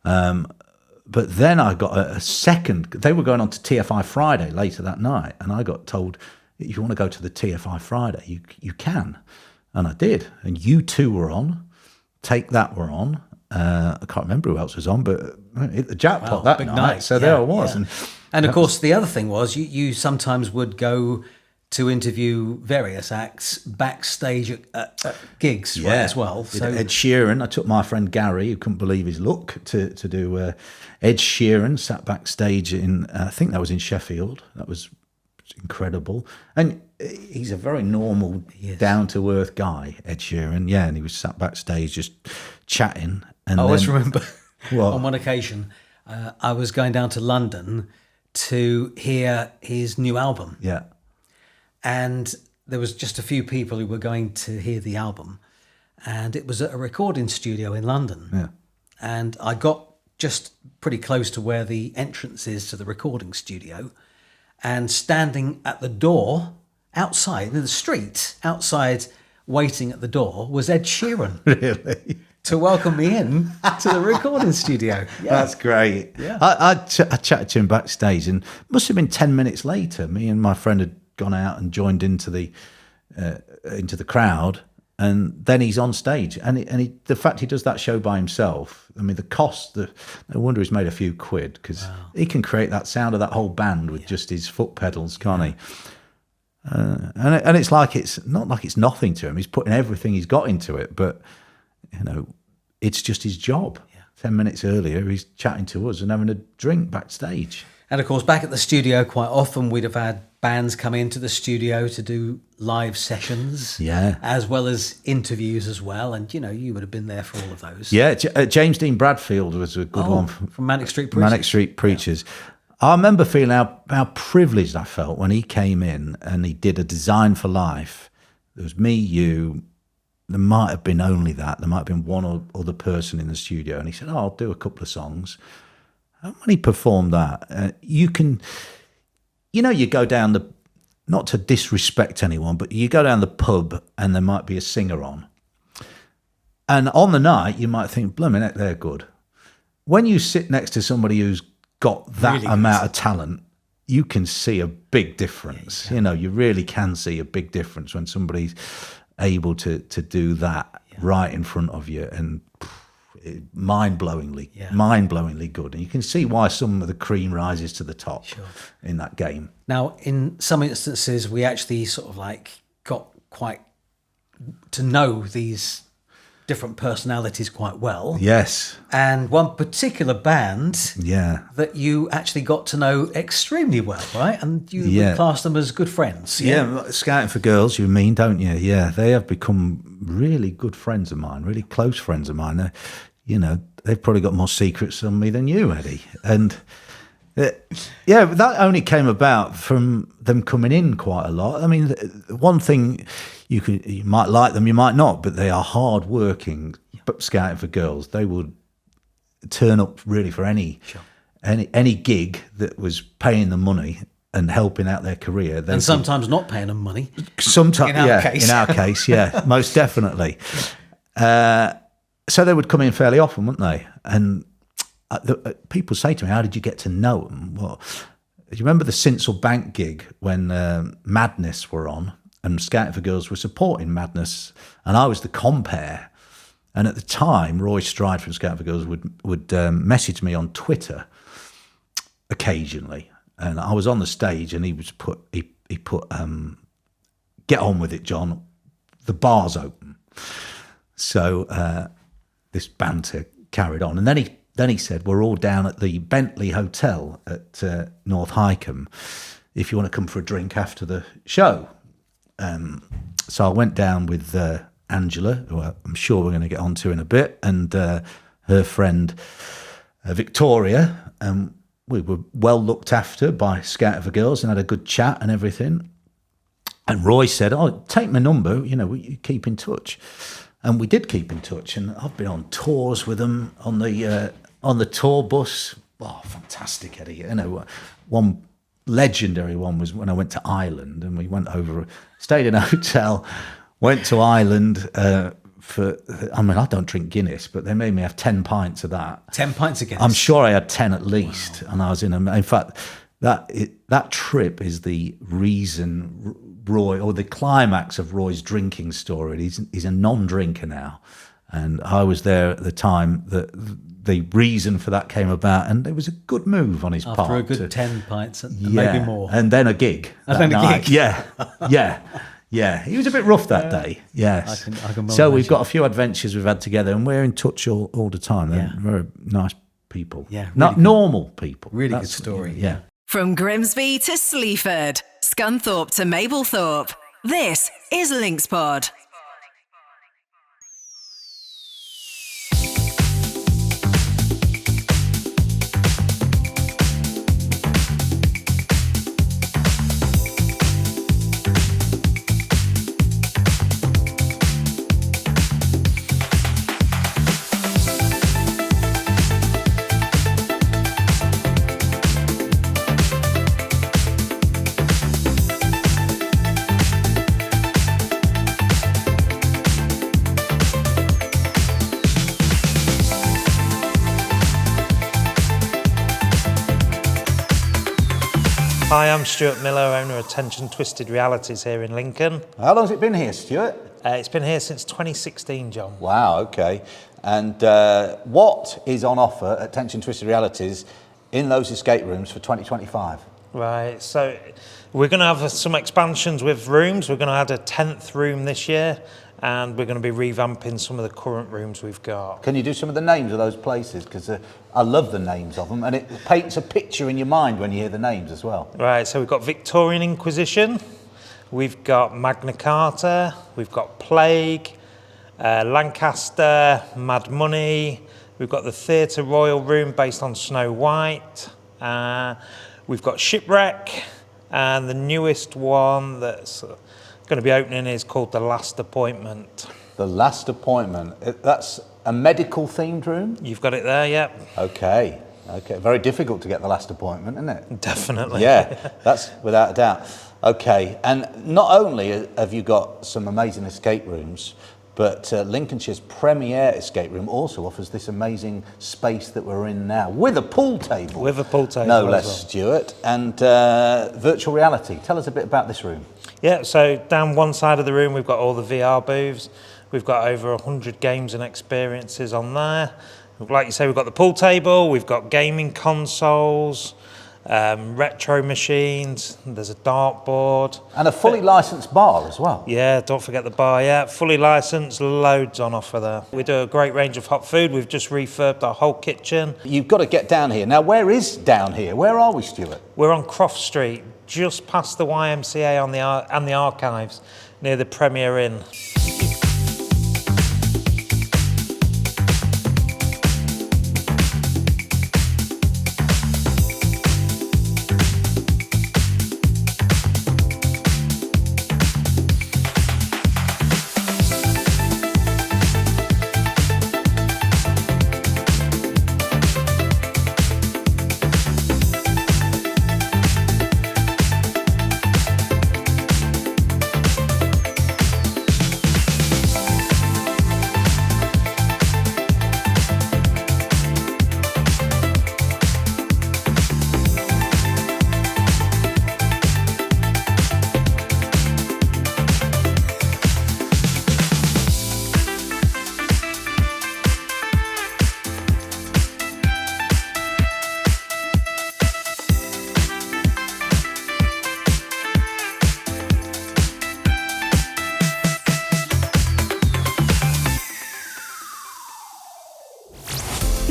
But then I got a second. They were going on to TFI Friday later that night, and I got told, "If you want to go to the TFI Friday, you can." And I did. And U2 were on, Take That were on. I can't remember who else was on, but hit the jackpot that night. So there I was. Yeah. And of course, the other thing was you sometimes would go to interview various acts backstage at gigs, right, as well. So Ed Sheeran, I took my friend Gary, who couldn't believe his luck, to do Ed Sheeran, sat backstage in, I think that was in Sheffield. That was incredible. And he's a very normal, down-to-earth guy, Ed Sheeran. Yeah, and he was sat backstage just chatting. And I always remember on one occasion, I was going down to London to hear his new album. Yeah. And there was just a few people who were going to hear the album. And it was at a recording studio in London. Yeah. And I got just pretty close to where the entrance is to the recording studio. And standing at the door, outside, in the street, outside, waiting at the door, was Ed Sheeran. Really? To welcome me in to the recording studio. Yeah. That's great. Yeah. I chatted to him backstage, and must have been 10 minutes later, me and my friend had gone out and joined into the crowd, and then he's on stage, and the fact he does that show by himself, I mean, the cost, no wonder he's made a few quid, because he can create that sound of that whole band with just his foot pedals, can't he? And it's like it's not like it's nothing to him. He's putting everything he's got into it, but it's just his job. 10 minutes earlier, he's chatting to us and having a drink backstage. And of course, back at the studio, quite often we'd have had bands come into the studio to do live sessions, as well as interviews as well. And you would have been there for all of those. Yeah, James Dean Bradfield was a good one from Manic Street Preachers. Manic Street Preachers. Yeah. I remember feeling how privileged I felt when he came in and he did a Design for Life. There was me, you. There might have been only that. There might have been one other person in the studio, and he said, I'll do a couple of songs. And when he performed that, you go down not to disrespect anyone, but you go down the pub and there might be a singer on. And on the night, you might think, blimmin' heck, they're good. When you sit next to somebody who's got that really amount of talent, you can see a big difference. Yeah, you really can see a big difference when somebody's able to do that right in front of you, and mind-blowingly good. And you can see why some of the cream rises to the top in that game. Now, in some instances, we actually sort of got quite to know these different personalities quite well. Yes. And one particular band that you actually got to know extremely well, right? And you would class them as good friends. Yeah, Scouting for Girls, you mean, don't you? Yeah, they have become really good friends of mine, really close friends of mine. They've probably got more secrets on me than you, Eddie. And that only came about from them coming in quite a lot. I mean, one thing, you might like them, you might not, but they are hard working. But Scouting for Girls, they would turn up really for any gig that was paying them money and helping out their career. And sometimes not paying them money. Sometimes, in our case, most definitely. So they would come in fairly often, wouldn't they? And people say to me, how did you get to know them? Well, do you remember the Sinsel Bank gig when Madness were on and Scouting for Girls were supporting Madness, and I was the compere? And at the time, Roy Stride from Scouting for Girls would message me on Twitter occasionally, and I was on the stage, and he put "Get on with it, John. The bar's open." So this banter carried on, and then he said, "We're all down at the Bentley Hotel at North Highcombe if you want to come for a drink after the show." So I went down with Angela, who I'm sure we're going to get onto in a bit, and her friend Victoria. We were well looked after by Scouting for Girls and had a good chat and everything. And Roy said, take my number, we keep in touch. And we did keep in touch, and I've been on tours with them on the tour bus. Oh, fantastic, Eddie. One legendary one was when I went to Ireland, and we went over, stayed in a hotel, went to Ireland I don't drink Guinness, but they made me have 10 pints of that. 10 pints of Guinness? I'm sure I had 10 at least. Wow. And I was in fact, that trip is the reason Roy, or the climax of Roy's drinking story. He's a non-drinker now. And I was there at the time that the reason for that came about, and it was a good move on his part. After a good 10 pints, and maybe more. And then a gig. Yeah, he was a bit rough that day. Yes. I can so we've got a few adventures we've had together, and we're in touch all the time. They're very nice people. Yeah, really not normal people. Really good story. Yeah. From Grimsby to Sleaford, Scunthorpe to Mablethorpe, this is LinksPod. Hi, I'm Stuart Miller, owner of Tension Twisted Realities here in Lincoln. How long's it been here, Stuart? It's been here since 2016, John. Wow, okay. And what is on offer at Tension Twisted Realities in those escape rooms for 2025? Right, so we're going to have some expansions with rooms. We're going to add a 10th room this year, and we're going to be revamping some of the current rooms we've got. Can you do some of the names of those places? Because I love the names of them, and it paints a picture in your mind when you hear the names as well. Right, so we've got Victorian Inquisition, we've got Magna Carta, we've got Plague, Lancaster, Mad Money, we've got the Theatre Royal Room based on Snow White, we've got Shipwreck, and the newest one that's going to be opening is called The Last Appointment. The Last Appointment. That's a medical themed room? You've got it there, yep. Okay. Very difficult to get the last appointment, isn't it? Definitely. Yeah, that's without a doubt. Okay, and not only have you got some amazing escape rooms, but Lincolnshire's premier escape room also offers this amazing space that we're in now, with a pool table. With a pool table. No as less, well. Stuart. And virtual reality. Tell us a bit about this room. Yeah, so down one side of the room we've got all the VR booths. We've got over 100 games and experiences on there. Like you say, we've got the pool table, we've got gaming consoles, retro machines, there's a dartboard. And a fully licensed bar as well. Yeah, don't forget the bar, yeah. Fully licensed, loads on offer there. We do a great range of hot food. We've just refurbed our whole kitchen. You've got to get down here. Now, where is down here? Where are we, Stuart? We're on Croft Street, just past the YMCA and the archives, near the Premier Inn.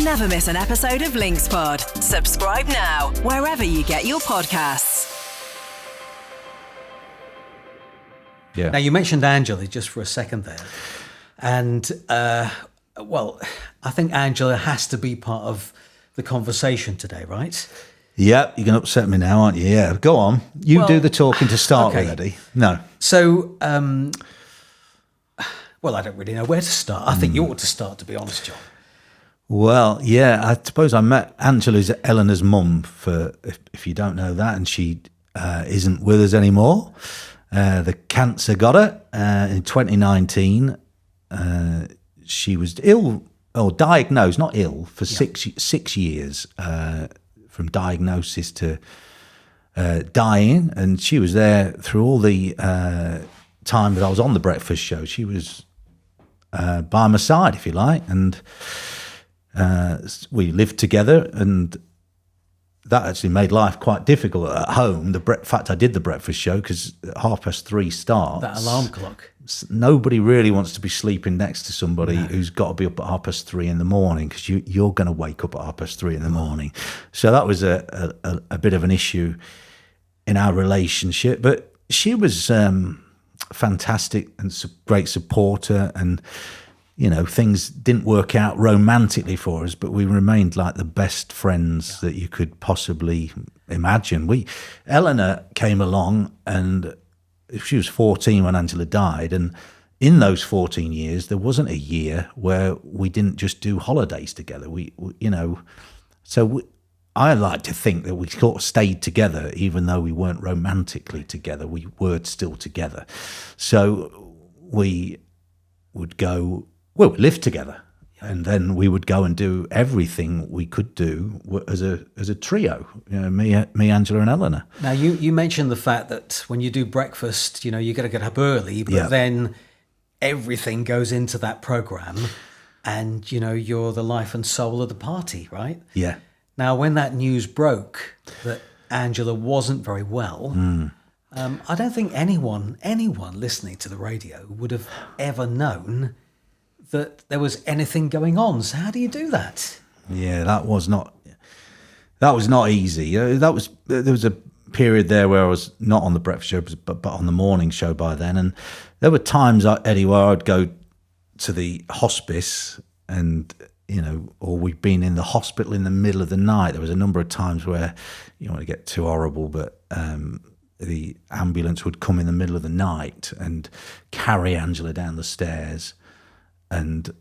Never miss an episode of Links Pod. Subscribe now, wherever you get your podcasts. Yeah. Now, you mentioned Angela just for a second there. And, well, I think Angela has to be part of the conversation today, right? Yeah, you're going to upset me now, aren't you? Yeah, go on. You do the talking to start with, Eddie. No. So, well, I don't really know where to start. I think you ought to start, to be honest, John. Well, yeah, I suppose I met Angela's Eleanor's mum, if you don't know that, and she isn't with us anymore. The cancer got her in 2019. She was ill, or diagnosed, not ill, for 6 years, from diagnosis to dying. And she was there through all the time that I was on the breakfast show. She was by my side, if you like, and we lived together, and that actually made life quite difficult at home. In fact, I did the breakfast show because at 3:30 starts. That alarm clock. Nobody really wants to be sleeping next to somebody who's got to be up at 3:30 in the morning, because you're going to wake up at 3:30 in the morning. So that was a bit of an issue in our relationship. But she was fantastic and great supporter, and things didn't work out romantically for us, but we remained like the best friends that you could possibly imagine. Eleanor came along, and she was 14 when Angela died, and in those 14 years, there wasn't a year where we didn't just do holidays together. I like to think that we sort of stayed together, even though we weren't romantically together. We were still together. So we would go. Well, we lived together, and then we would go and do everything we could do as a trio. Me, Angela, and Eleanor. Now, you mentioned the fact that when you do breakfast, you got to get up early, but then everything goes into that program, and you're the life and soul of the party, right? Yeah. Now, when that news broke that Angela wasn't very well. I don't think anyone listening to the radio would have ever known that there was anything going on. So how do you do that? Yeah, that was not easy. There was a period there where I was not on the breakfast show, but on the morning show by then. And there were times, Eddie, where I'd go to the hospice and, or we'd been in the hospital in the middle of the night. There was a number of times where, you don't want to get too horrible, but the ambulance would come in the middle of the night and carry Angela down the stairs. And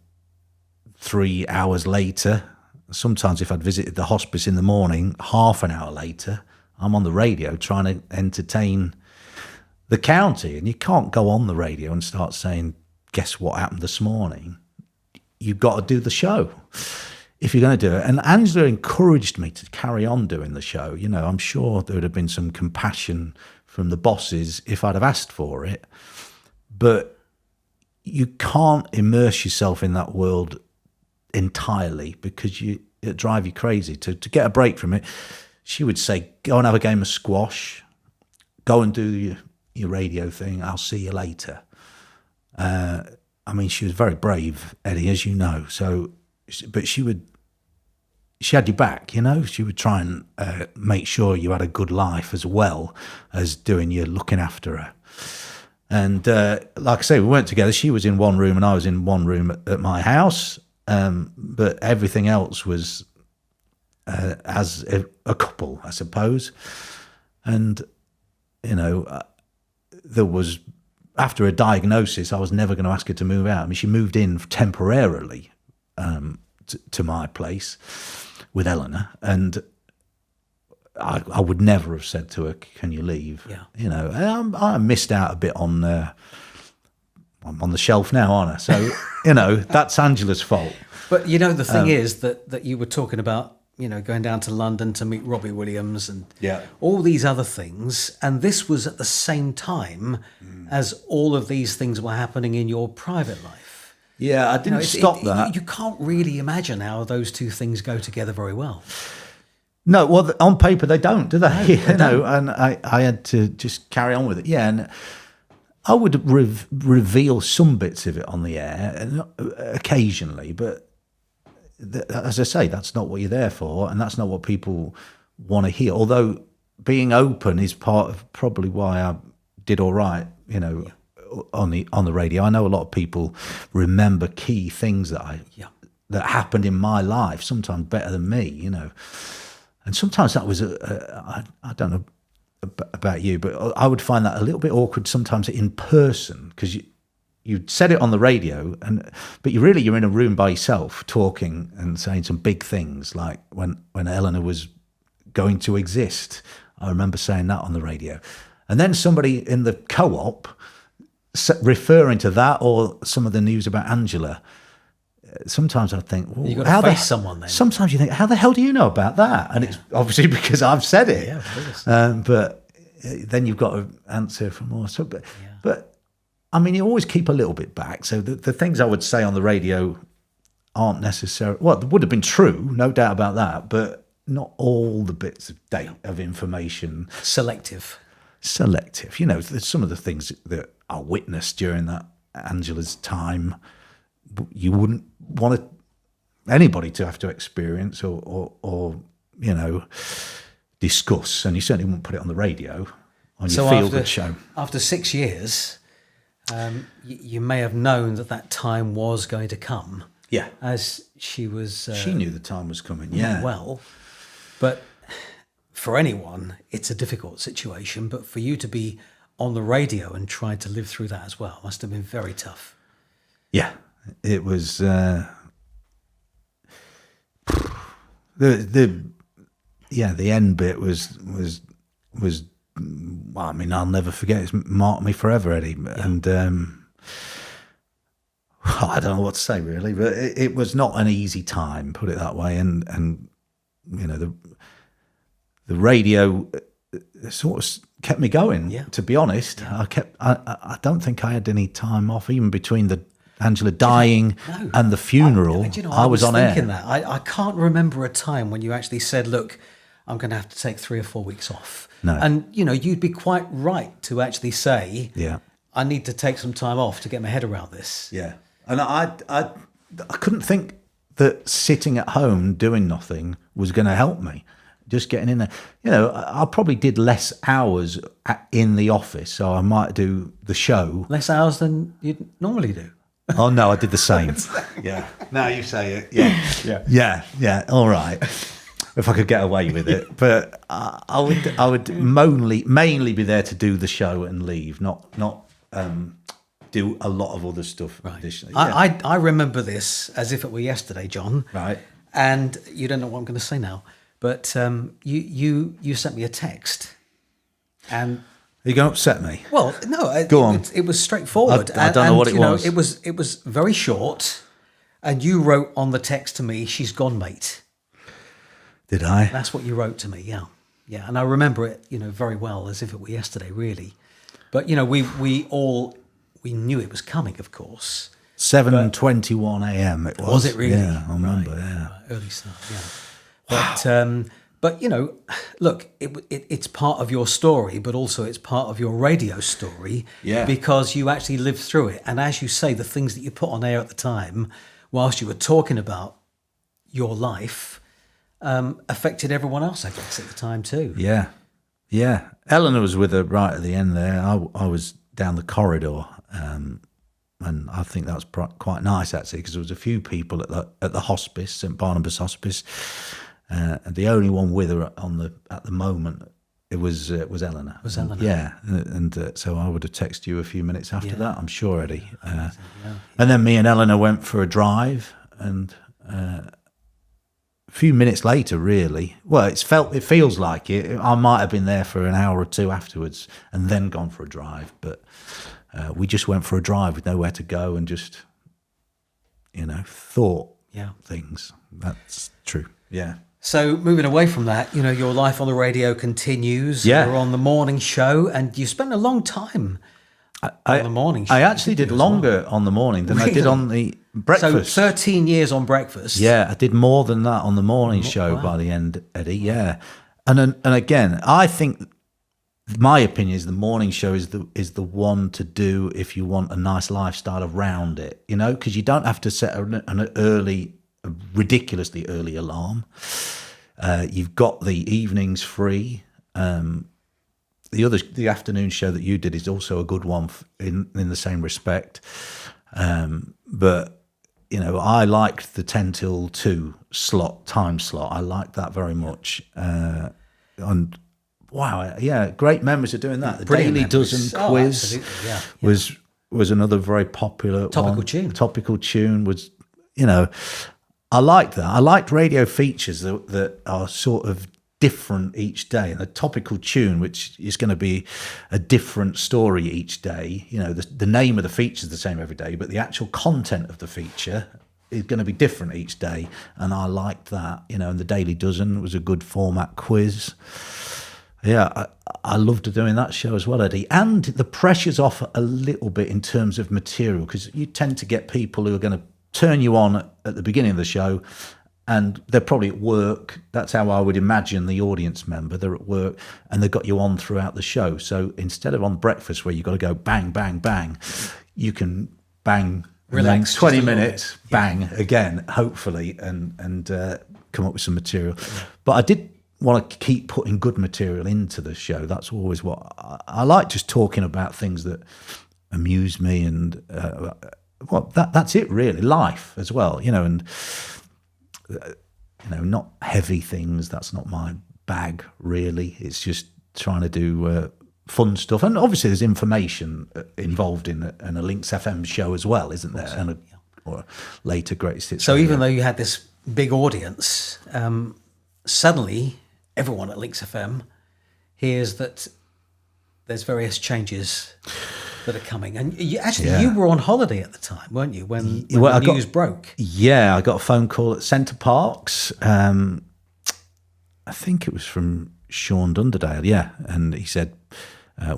3 hours later, sometimes if I'd visited the hospice in the morning, half an hour later, I'm on the radio trying to entertain the county. And you can't go on the radio and start saying, guess what happened this morning? You've got to do the show if you're going to do it. And Angela encouraged me to carry on doing the show. I'm sure there would have been some compassion from the bosses if I'd have asked for it. But you can't immerse yourself in that world entirely because it'd drive you crazy. To get a break from it, she would say, go and have a game of squash, go and do your radio thing, I'll see you later. She was very brave, Eddie, as you know. So, but she had your back, She would try and make sure you had a good life as well as doing your looking after her. And like I say, we weren't together. She was in one room and I was in one room at my house. But everything else was as a couple, I suppose. And, there was, after a diagnosis, I was never going to ask her to move out. She moved in temporarily to my place with Eleanor. And I would never have said to her, can you leave? Yeah. I missed out a bit on... I'm on the shelf now, aren't I? So, that's Angela's fault. But, the thing is that you were talking about, going down to London to meet Robbie Williams and all these other things. And this was at the same time as all of these things were happening in your private life. Yeah, I didn't stop that. You can't really imagine how those two things go together very well. No, well, on paper they don't, do they? No, they don't. And I had to just carry on with it. Yeah, and I would reveal some bits of it on the air occasionally, but as I say, that's not what you're there for, and that's not what people want to hear. Although being open is part of probably why I did all right, on the radio. I know a lot of people remember key things that happened in my life, sometimes better than me, and sometimes that was I don't know about you, but I would find that a little bit awkward sometimes in person because you'd said it on the radio, but you're in a room by yourself talking and saying some big things like when Eleanor was going to exist. I remember saying that on the radio. And then somebody in the co-op referring to that or some of the news about Angela. Sometimes I think, well, you've got to face someone then. Sometimes you think, how the hell do you know about that? And it's obviously because I've said it. Yeah, of course. But then you've got to answer for more. So, but you always keep a little bit back. So the things I would say on the radio aren't necessarily, well, it would have been true, no doubt about that, but not all the bits of information. Selective. There's some of the things that I witnessed during that Angela's time you wouldn't want anybody to have to experience or discuss, and you certainly wouldn't put it on the radio on your feel-good show. After 6 years, you may have known that time was going to come. Yeah, as she was. She knew the time was coming. Yeah, well, but for anyone, it's a difficult situation. But for you to be on the radio and try to live through that as well must have been very tough. Yeah, it was. The end bit was. Well, I'll never forget. It's marked me forever, Eddie. Yeah. And I don't know what to say really, but it was not an easy time, put it that way. And the radio sort of kept me going. Yeah. To be honest, yeah. I don't think I had any time off, even between the Angela dying and the funeral. I was on air. That. I can't remember a time when you actually said, "Look, I'm going to have to take 3 or 4 weeks off. No. And, you know, you'd be quite right to actually say, Yeah. I need to take some time off to get my head around this. Yeah. And I couldn't think that sitting at home doing nothing was going to help me. Just getting in there. You know, I probably did less hours in the office, so I might do the show. Less hours than you'd normally do. Oh, no, I did the same. Yeah. Now you say it. Yeah. Yeah. All right. If I could get away with it. But I would mainly be there to do the show and leave, not do a lot of other stuff additionally. Yeah. I remember this as if it were yesterday, John. Right. And you don't know what I'm going to say now, but you sent me a text, and Are you going to upset me? well, no, Go on. It was straightforward. I don't know what it you know, was. it was very short, and you wrote on the text to me, "She's gone, mate." Did I? That's what you wrote to me. Yeah, yeah, and I remember it, you know, very well, as if it were yesterday, really. But you know, we knew it was coming, of course. 7:21 a.m. It was. Was it really? Yeah, I remember. Yeah. Early start, yeah. But you know, look, it's part of your story, but also it's part of your radio story. Yeah. Because you actually lived through it, and as you say, the things that you put on air at the time, whilst you were talking about your life, affected everyone else, I guess, at the time too. Yeah. Yeah. Eleanor was with her right at the end there. I was down the corridor, and I think that was quite nice actually, because there was a few people at the hospice, St Barnabas Hospice, and the only one with her at the moment it was Eleanor. Was Eleanor? Yeah, and so I would have texted you a few minutes after that, I'm sure, Eddie. And then me and Eleanor went for a drive, and a few minutes later, really. Well, it feels like it. I might have been there for an hour or two afterwards, and then gone for a drive, but. We just went for a drive with nowhere to go and just, you know, thought things. That's true. Yeah. So moving away from that, you know, your life on the radio continues. Yeah. You're on the morning show, and you spent a long time on the morning show. I actually did longer on the morning than I did on the breakfast. So 13 years on breakfast. Yeah, I did more than that on the morning show by the end, Eddie. Yeah. And again, I think... my opinion is the morning show is the one to do if you want a nice lifestyle around it, you know, because you don't have to set a ridiculously early alarm. You've got the evenings free. The afternoon show that you did is also a good one in the same respect. But you know, I liked the 10 till 2 time slot. I liked that very much. And wow, yeah, great memories of doing that. The Brilliant Daily memories. Dozen quiz was another very popular Topical tune was, you know, I liked that. I liked radio features that are sort of different each day. And a topical tune, which is going to be a different story each day. You know, the name of the feature is the same every day, but the actual content of the feature is going to be different each day. And I liked that, you know, and the Daily Dozen was a good format quiz. Yeah, I loved doing that show as well, Eddie. And the pressure's off a little bit in terms of material, because you tend to get people who are going to turn you on at the beginning of the show, and they're probably at work. That's how I would imagine the audience member. They're at work, and they've got you on throughout the show. So instead of on breakfast where you've got to go bang, bang, bang, you can bang, relax, 20 minutes, bang again, hopefully, and come up with some material. But I did want to keep putting good material into the show. That's always what I like, just talking about things that amuse me, and that's it really. Life as well, you know, and you know, not heavy things. That's not my bag really. It's just trying to do fun stuff, and obviously there's information involved in a Links FM show as well, isn't there? And or later greatest hits. So even though you had this big audience, suddenly everyone at Links FM hears that there's various changes that are coming. And you were on holiday at the time, weren't you, when the news broke? Yeah, I got a phone call at Centre Parks. I think it was from Sean Dunderdale, yeah. And he said,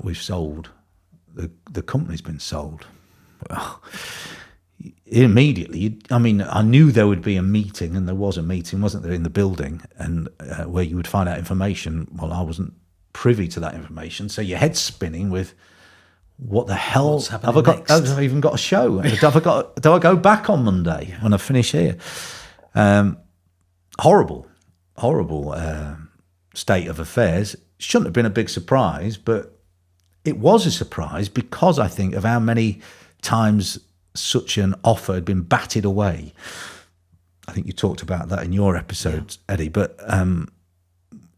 we've sold, the company's been sold. Well, immediately, I mean, I knew there would be a meeting, and there was a meeting, wasn't there, in the building, and where you would find out information. Well, I wasn't privy to that information, so your head's spinning with, what the hell have I got? next? Have I even got a show? Do I go back on Monday when I finish here? Horrible state of affairs. Shouldn't have been a big surprise, but it was a surprise because I think of how many times such an offer had been batted away. I think you talked about that in your episode, Eddie, but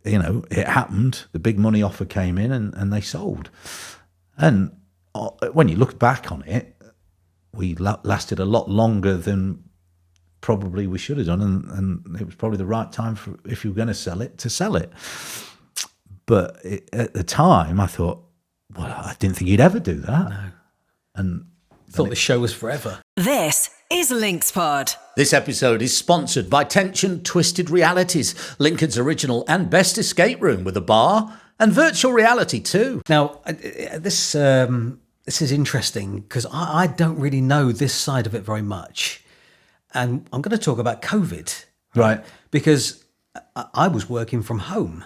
it happened. The big money offer came in, and they sold. And when you look back on it, we lasted a lot longer than probably we should have done, and it was probably the right time for, if you were going to sell it. But at the time, I thought, well, I didn't think you'd ever do that. No. And Thought the show was forever. This is LinksPod. this episode is sponsored by Tension Twisted Realities, Lincoln's original and best escape room with a bar and virtual reality too. Now, this is interesting because I don't really know this side of it very much. And I'm going to talk about COVID. Right. Because I was working from home,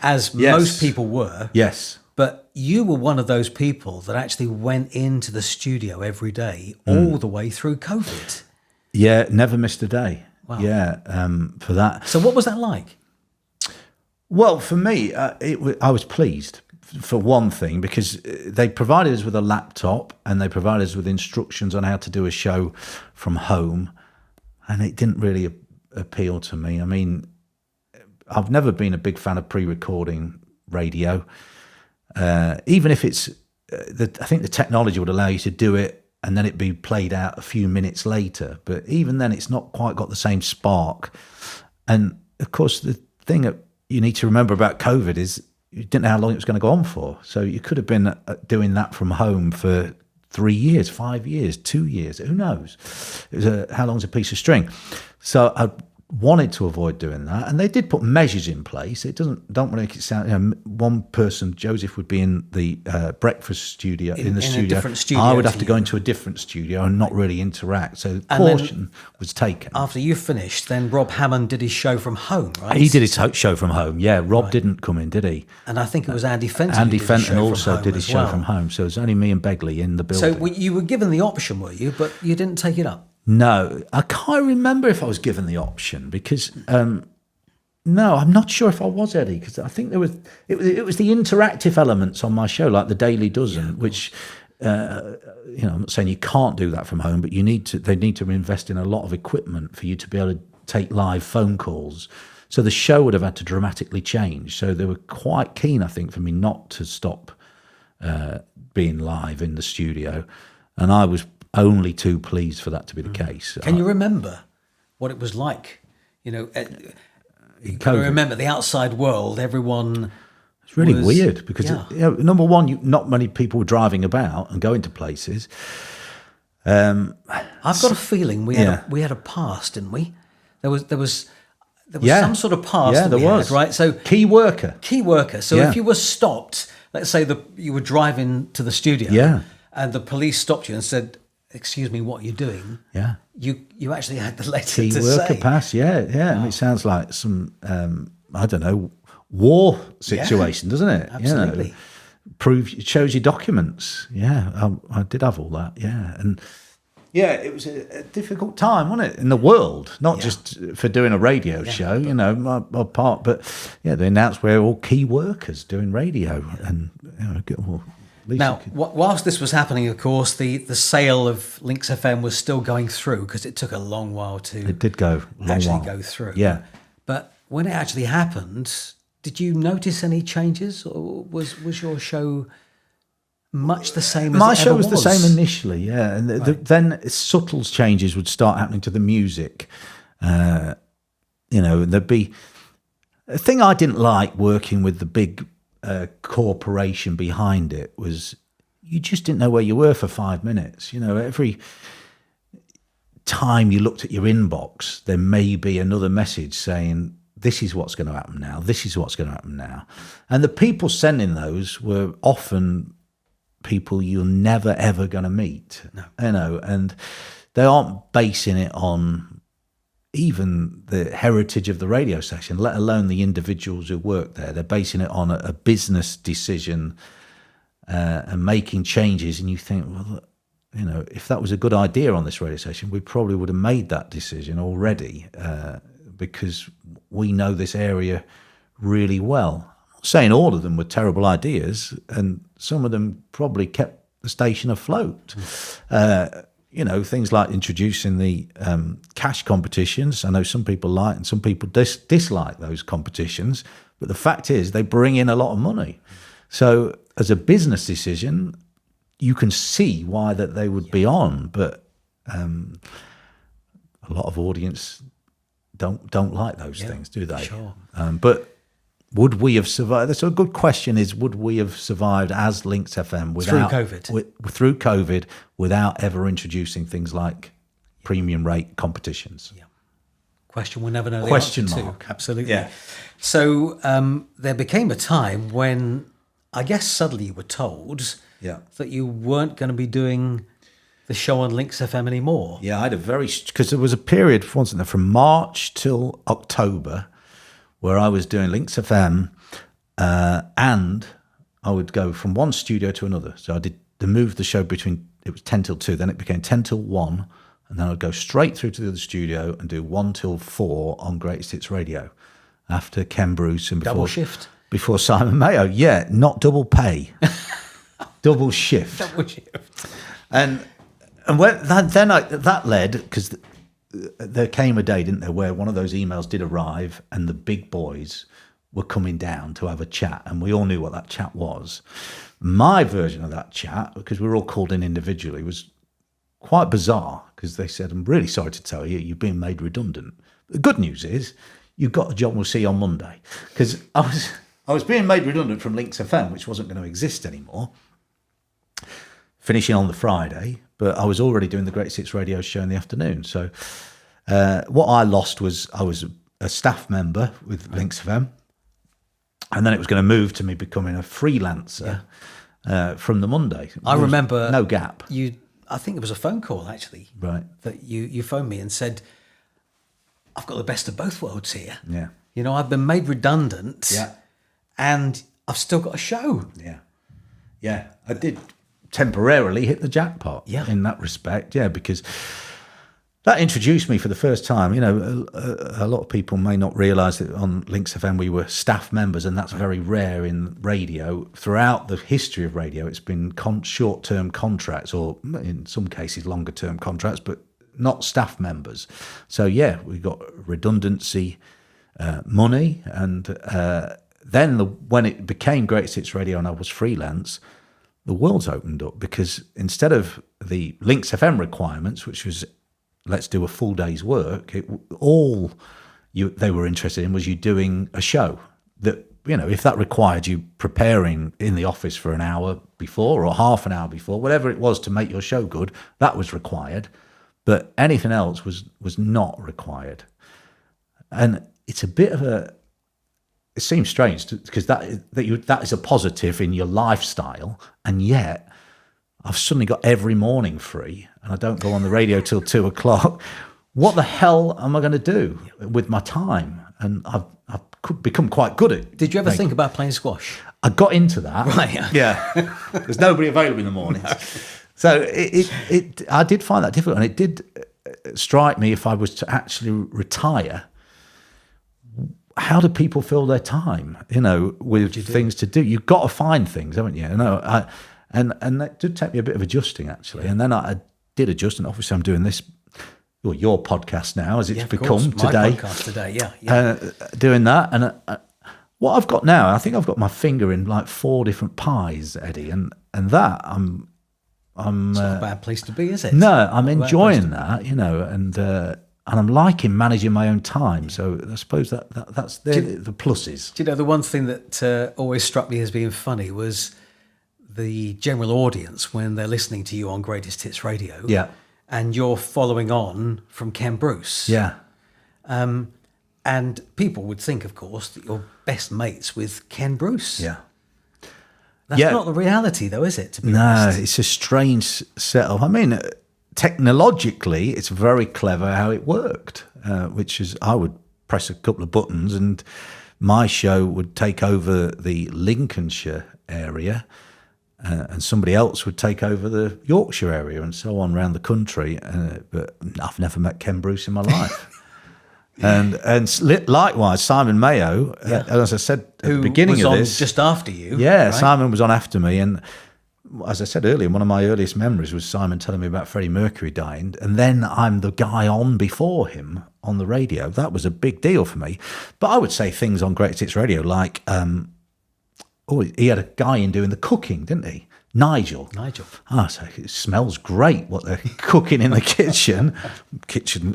as Yes. most people were. Yes. But you were one of those people that actually went into the studio every day all the way through COVID. Yeah, never missed a day. Wow. Yeah, for that. So what was that like? Well, for me, I was pleased, for one thing, because they provided us with a laptop and they provided us with instructions on how to do a show from home, and it didn't really appeal to me. I mean, I've never been a big fan of pre-recording radio. Even if it's, I think the technology would allow you to do it and then it be played out a few minutes later. But even then, it's not quite got the same spark. And of course, the thing that you need to remember about COVID is you didn't know how long it was going to go on for. So you could have been doing that from home for 3 years, 5 years, 2 years, who knows? It was how long's a piece of string? So I wanted to avoid doing that, and they did put measures in place. It don't make it sound. One person, Joseph, would be in the breakfast studio in a different studio I would have to to go you. into a different studio and not really interact. So And caution was taken. After you finished, then Rob Hammond did his show from home, right? He did his show from home. Yeah, Rob didn't come in, did he? And I think it was Andy Fenton. Andy who did his Fenton show from also home did his as show well. from home. So it was only me and Begley in the So building. you were given the option, were you? But you didn't take it up. No, I can't remember if I was given the option because no, I'm not sure if I was, Eddie, because I think it was the interactive elements on my show, like the Daily Dozen, which I'm not saying you can't do that from home, but they need to invest in a lot of equipment for you to be able to take live phone calls. So the show would have had to dramatically change. So they were quite keen, I think, for me not to stop being live in the studio, and I was only too pleased for that to be the case. Can you remember what it was like? You know, you COVID. remember the outside world, everyone... It's really was- weird because, yeah. number one, not many people were driving about and going to places. I've got a feeling we Yeah. had a pass, didn't we? There was Yeah. some sort of pass Yeah, that there we was. had, right? So Key worker. key worker. So Yeah. if you were stopped, let's say you were driving to the studio, Yeah. and the police stopped you and said, "Excuse me, what are you doing?" Yeah. You actually had the letter Key to worker say. pass. Yeah. And it sounds like some, I don't know, war situation, doesn't it? Absolutely. It shows your documents. Yeah. I did have all that. Yeah. And yeah, it was a difficult time, wasn't it, in the world, not just for doing a radio show, my part, but they announced we're all key workers doing radio. And, well, at least Now, you could- whilst this was happening, of course, the sale of Links FM was still going through because it took a long while to it did go a long actually while. go through. Yeah. But when it actually happened, did you notice any changes, or was your show much the same as My it show ever was the same initially, yeah. And then subtle changes would start happening to the music. There'd be a thing I didn't like working with the big corporation behind it was you just didn't know where you were for 5 minutes. Every time you looked at your inbox, there may be another message saying, this is what's going to happen now. This is what's going to happen now. And the people sending those were often people you're never, ever going to meet. No. And they aren't basing it on even the heritage of the radio station, let alone the individuals who work there. They're basing it on a business decision and making changes. And you think, well, you know, if that was a good idea on this radio station, we probably would have made that decision already because we know this area really well. I'm not saying all of them were terrible ideas, and some of them probably kept the station afloat. You know, things like introducing the cash competitions. I know some people like and some people dislike those competitions, but the fact is they bring in a lot of money. So as a business decision, you can see why that they would be on, but a lot of audience don't like those things, do they? Sure. But would we have survived? So a good question is, would we have survived as Links FM without through COVID without ever introducing things like premium rate competitions? Yeah. Question we'll never know the Question answer mark. to. Absolutely. Yeah. So there became a time when I guess suddenly you were told that you weren't going to be doing the show on Links FM anymore. Yeah, I had because there was a period, wasn't there, from March till October where I was doing Links FM and I would go from one studio to another. So I did move the show between, it was 10 till 2, then it became 10 till 1, and then I'd go straight through to the other studio and do 1 till 4 on Greatest Hits Radio after Ken Bruce and before... Double shift? Before Simon Mayo. Yeah, not double pay. Double shift. Double shift. And when that led, because there came a day, didn't there, where one of those emails did arrive and the big boys were coming down to have a chat, and we all knew what that chat was. My version of that chat, because we were all called in individually, was quite bizarre, because they said, I'm really sorry to tell you, you've been made redundant. The good news is you've got a job we'll see on Monday. Because I was being made redundant from Links FM, which wasn't going to exist anymore, finishing on the Friday, but I was already doing the Great Hits Radio show in the afternoon. So what I lost was I was a staff member with Links FM, and then it was going to move to me becoming a freelancer from the Monday. I remember no gap. I think it was a phone call actually, right? That you phoned me and said, "I've got the best of both worlds here. Yeah, you know, I've been made redundant. Yeah, and I've still got a show. Yeah, I did temporarily hit the jackpot. Yeah, in that respect. Yeah, because that introduced me for the first time. You know, a lot of people may not realise that on Links FM we were staff members, and that's very rare in radio. Throughout the history of radio, it's been short-term contracts, or in some cases longer-term contracts, but not staff members. So yeah, we got redundancy money, and then when it became Greatest Hits Radio and I was freelance, the world's opened up, because instead of the Links FM requirements, which was let's do a full day's work, they were interested in was you doing a show that, you know, if that required you preparing in the office for an hour before or half an hour before, whatever it was to make your show good, that was required. But anything else was not required. And it's a bit of it seems strange because that is a positive in your lifestyle, and yet I've suddenly got every morning free and I don't go on the radio till 2:00. What the hell am I going to do with my time? And I've become quite good at it. Did you ever think about playing squash? I got into that. Right. Yeah. There's nobody available in the mornings. No. So I did find that difficult, and it did strike me, if I was to actually retire, how do people fill their time, you know, with things to do? You've got to find things, haven't you? And that did take me a bit of adjusting, actually. Yeah. And then I did adjust, and obviously I'm doing this, well, your podcast now, as it's become today. My podcast today, yeah. Doing that. And what I've got now, I think I've got my finger in like 4 different pies, Eddie, and that I'm it's not a bad place to be, is it? No, I'm enjoying that, you know, and I'm liking managing my own time. So I suppose that's the pluses. Do you know, the one thing that always struck me as being funny was the general audience when they're listening to you on Greatest Hits Radio. Yeah. And you're following on from Ken Bruce. Yeah. And people would think, of course, that you're best mates with Ken Bruce. Yeah. That's not the reality, though, is it? No, it's a strange setup. I mean, technologically, it's very clever how it worked, which is I would press a couple of buttons and my show would take over the Lincolnshire area, and somebody else would take over the Yorkshire area, and so on around the country. But I've never met Ken Bruce in my life. And likewise, Simon Mayo, as I said at the beginning of this, just after you. Yeah, right? Simon was on after me, and as I said earlier, one of my earliest memories was Simon telling me about Freddie Mercury dying, and then I'm the guy on before him on the radio. That was a big deal for me. But I would say things on Greatest Hits Radio like, he had a guy in doing the cooking, didn't he? Nigel. So it smells great what they're cooking in the kitchen.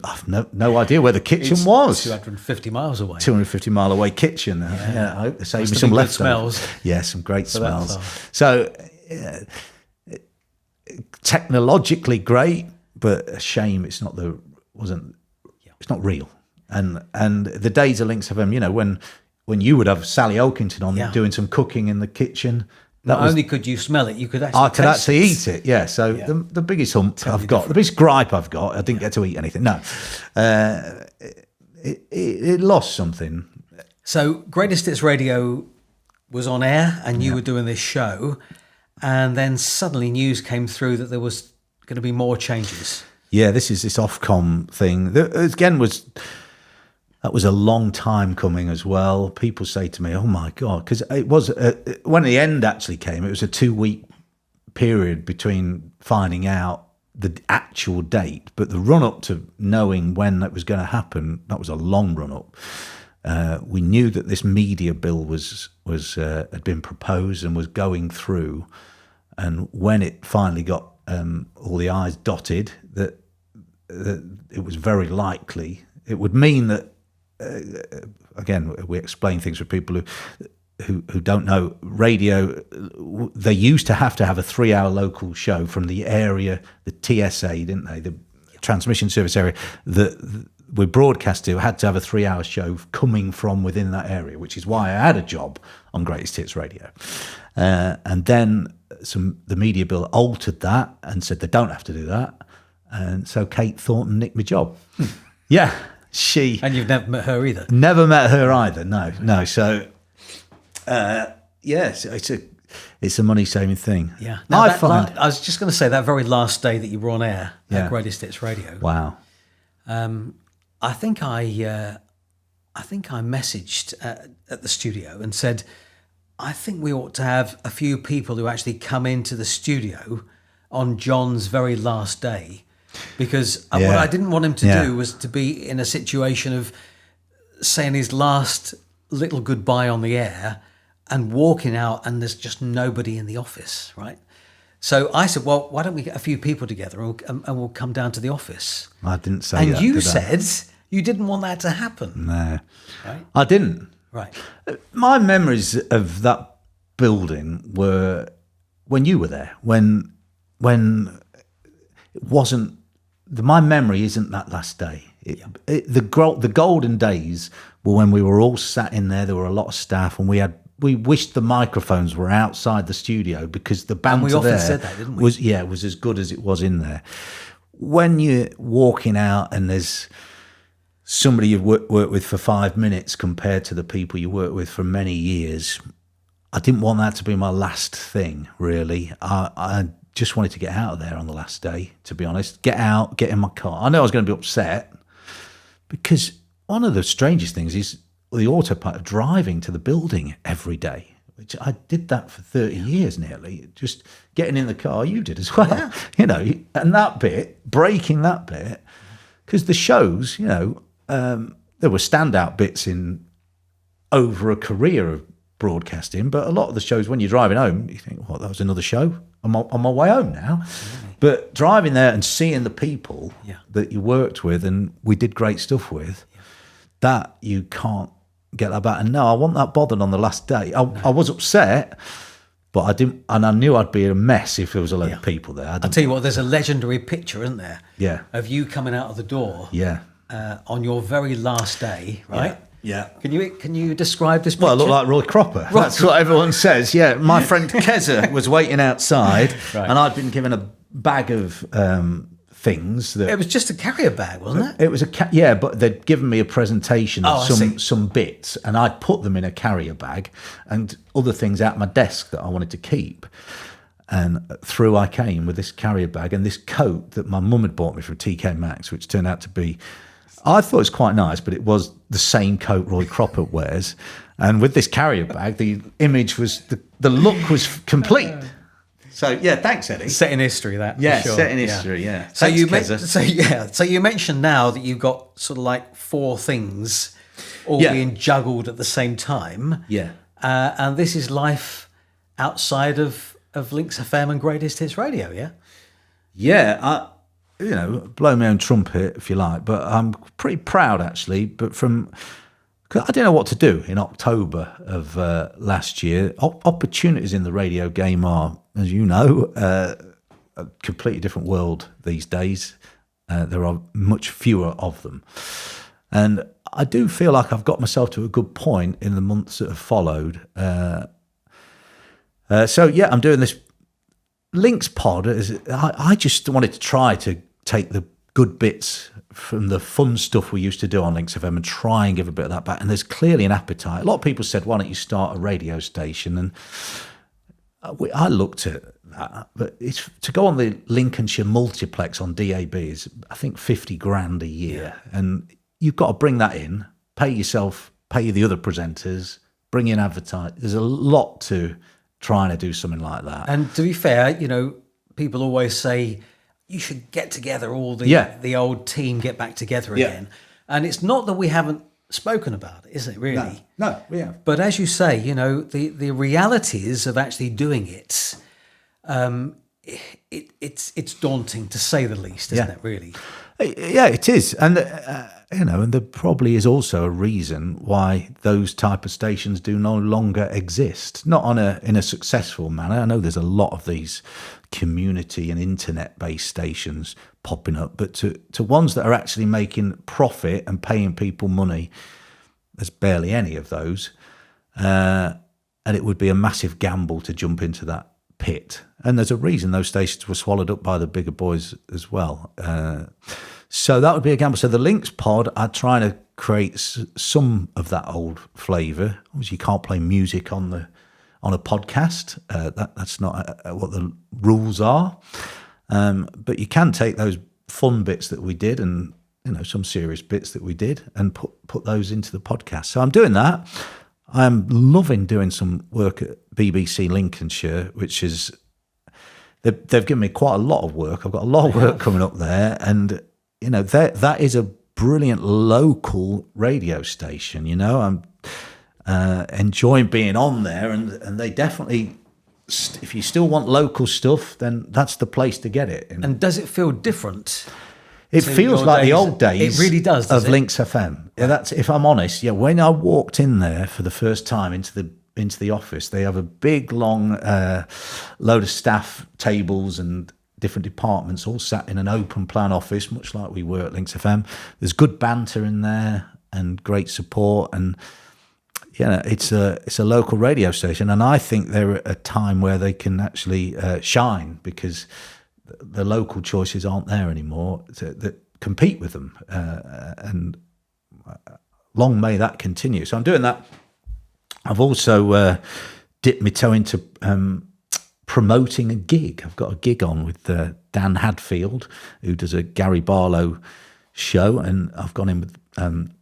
I've no idea where the kitchen was. 250 miles away. 250 mile away kitchen. I hope they saved me some leftovers. Smells. Yeah, some great smells. So technologically great, but a shame it's not it's not real. And the days of Links FM, when you would have Sally Elkington on doing some cooking in the kitchen. Not only could you smell it, you could actually eat it. Yeah. So the biggest hump I've got, the biggest gripe I've got, I didn't get to eat anything. No, it lost something. So Greatest Hits Radio was on air, and you were doing this show, and then suddenly news came through that there was going to be more changes. Yeah, this Ofcom thing. That was a long time coming as well. People say to me, "Oh my God," because it was when the end actually came. It was a 2-week period between finding out the actual date, but the run up to knowing when that was going to happen, that was a long run up. We knew that this media bill had been proposed and was going through, and when it finally got all the I's dotted, that it was very likely it would mean that. Again, we explain things for people who don't know. Radio, they used to have a 3-hour local show from the area, the TSA, didn't they? The transmission service area that we broadcast to had to have a 3-hour show coming from within that area, which is why I had a job on Greatest Hits Radio. And then the media bill altered that and said they don't have to do that. And so Kate Thornton nicked my job. Yeah. And you've never met her either? Never met her either, no. So, yes, it's a money-saving thing. Yeah. Now, I was just going to say, that very last day that you were on air at Greatest Hits Radio. Wow. I think I messaged at the studio and said, I think we ought to have a few people who actually come into the studio on John's very last day. Because what I didn't want him to do was to be in a situation of saying his last little goodbye on the air and walking out and there's just nobody in the office, right? So I said, well, why don't we get a few people together and we'll come down to the office? I didn't say that. And you did I? said you didn't want that to happen. No. Right? I didn't. Right. My memories of that building were when you were there, when it wasn't. My memory isn't that last day. The golden days were when we were all sat in there. There were a lot of staff, and we wished the microphones were outside the studio because the banter and we often there said that, didn't we? was as good as it was in there. When you're walking out and there's somebody you've worked with for 5 minutes compared to the people you worked with for many years, I didn't want that to be my last thing. Really, I just wanted to get out of there on the last day, to be honest. Get out, get in my car. I know I was going to be upset because one of the strangest things is the autopilot of driving to the building every day, which I did that for 30 years nearly, just getting in the car. You did as well, and that bit, breaking that bit, because the shows, there were standout bits in over a career of broadcasting, but a lot of the shows when you're driving home, you think, that was another show. I'm on my way home now. Absolutely. But driving there and seeing the people that you worked with and we did great stuff with, that you can't get that back. And no, I wasn't that bothered on the last day. I was upset, but I didn't, and I knew I'd be a mess if there was a load of people there. I'll tell you what, there's a legendary picture, isn't there? Yeah. Of you coming out of the door. Yeah. On your very last day, right? Yeah. Can you describe this picture? Well, I look like Roy Cropper. That's what everyone says. Yeah. My friend Keza was waiting outside and I'd been given a bag of things that It was just a carrier bag, wasn't it? it was but they'd given me a presentation of Oh, I see. some bits, and I'd put them in a carrier bag and other things out my desk that I wanted to keep. And through I came with this carrier bag and this coat that my mum had bought me from TK Maxx, which turned out to be, I thought it was quite nice, but it was the same coat Roy Cropper wears. And with this carrier bag, the image was, the look was complete. So yeah, thanks, Eddie. Set in history, that. for Yeah, sure. set in history. Yeah. So Thanks, you Keza. so you mentioned now that you've got sort of like 4 things all Yeah. being juggled at the same time. Yeah. And this is life outside of Links FM and Greatest Hits Radio, yeah? Yeah, blow my own trumpet if you like, but I'm pretty proud actually. But cause I didn't know what to do in October of last year. Opportunities in the radio game are, as you know, a completely different world these days. There are much fewer of them. And I do feel like I've got myself to a good point in the months that have followed. So yeah, I'm doing this Links pod. I just wanted to try to take the good bits from the fun stuff we used to do on Links FM and try and give a bit of that back. And there's clearly an appetite. A lot of people said, why don't you start a radio station? And I looked at that, but it's to go on the Lincolnshire multiplex on DAB is, I think, 50 grand a year. And you've got to bring that in, pay yourself, pay the other presenters, bring in advertise. There's a lot to trying to do something like that. And to be fair, people always say you should get together, all the old team get back together again. And it's not that we haven't spoken about it, is it really? No, yeah. But as you say, the realities of actually doing it, it's daunting to say the least, isn't it? Really? Yeah, it is, and and there probably is also a reason why those type of stations do no longer exist. Not in a successful manner. I know there's a lot of these community and internet-based stations popping up, but to ones that are actually making profit and paying people money, there's barely any of those, and it would be a massive gamble to jump into that pit. And there's a reason those stations were swallowed up by the bigger boys as well. So that would be a gamble. So the Links pod, I'm trying to create some of that old flavour. Obviously, you can't play music on a podcast. That's not what the rules are. But you can take those fun bits that we did and some serious bits that we did and put those into the podcast. So I'm doing that. I'm loving doing some work at BBC Lincolnshire, which is they've given me quite a lot of work. I've got a lot of work coming up there, and that is a brilliant local radio station. I'm enjoying being on there, and they definitely, if you still want local stuff, then that's the place to get it. And does it feel different? It feels like the old days. It really does of it? Links FM. Yeah, that's, if I'm honest. Yeah, when I walked in there for the first time into the office, they have a big long load of staff tables and different departments all sat in an open plan office, much like we were at Links FM. There's good banter in there and great support, and it's a local radio station, and I think they're at a time where they can actually shine, because the local choices aren't there anymore that compete with them, and long may that continue. So I'm doing that. I've also dipped my toe into promoting a gig. I've got a gig on with Dan Hadfield, who does a Gary Barlow show, and I've gone in with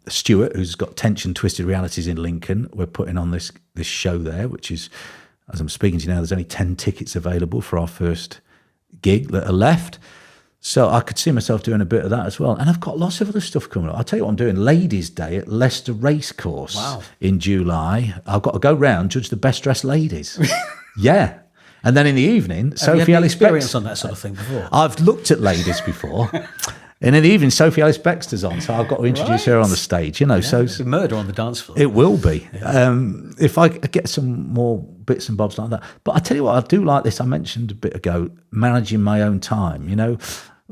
Stuart, who's got Tension Twisted Realities in Lincoln. We're putting on this show there, which is, as I'm speaking to you now, there's only 10 tickets available for our first gig that are left. So I could see myself doing a bit of that as well. And I've got lots of other stuff coming up. I'll tell you what I'm doing. Ladies' Day at Leicester Racecourse in July. I've got to go round, judge the best dressed ladies. Yeah. And then in the evening, Sophie Ellis experience on that sort of thing before? I've looked at ladies before. And in the evening, Sophie Ellis Bextor's on, so I've got to introduce her on the stage. So it's a murder on the dance floor. It will be. If I get some more bits and bobs like that. But I tell you what, I do like this. I mentioned a bit ago, managing my own time.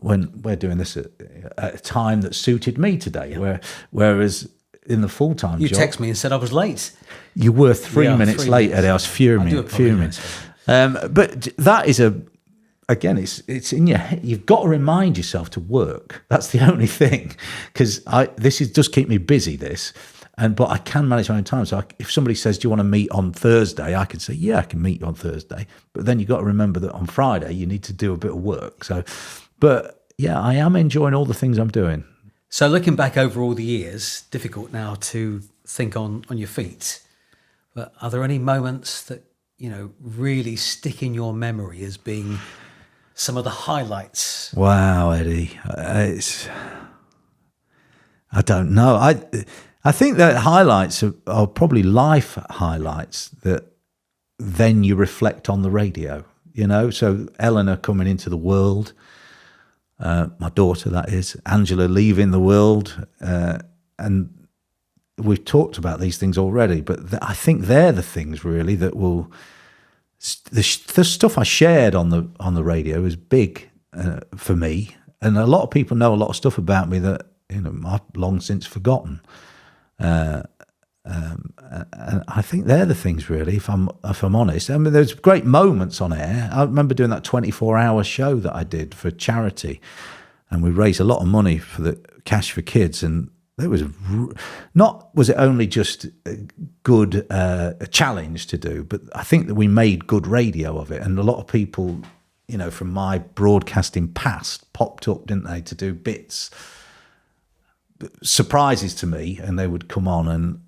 When we're doing this at a time that suited me today, whereas in the full-time job, you text me and said I was late. You were 3 minutes late, Eddie. I was fuming. But that is again, it's in your head. You've got to remind yourself to work. That's the only thing, because this is just keep me busy. But I can manage my own time. So if somebody says, "Do you want to meet on Thursday?" I can say, "Yeah, I can meet you on Thursday." But then you've got to remember that on Friday you need to do a bit of work. So, but yeah, I am enjoying all the things I'm doing. So looking back over all the years, difficult now to think on your feet. But are there any moments that really stick in your memory as being some of the highlights? Wow, Eddie, I don't know. I think that highlights are probably life highlights that then you reflect on the radio. So Eleanor coming into the world, my daughter, that is, Angela leaving the world, and we've talked about these things already, but I think they're the things really that will. The stuff I shared on the radio is big for me, and a lot of people know a lot of stuff about me that I've long since forgotten. And I think they're the things really. If I'm honest, I mean, there's great moments on air. I remember doing that 24-hour show that I did for charity, and we raised a lot of money for the Cash for Kids, and there was was it only just a challenge to do, but I think that we made good radio of it, and a lot of people, from my broadcasting past popped up, didn't they, to do bits, surprises to me, and they would come on, and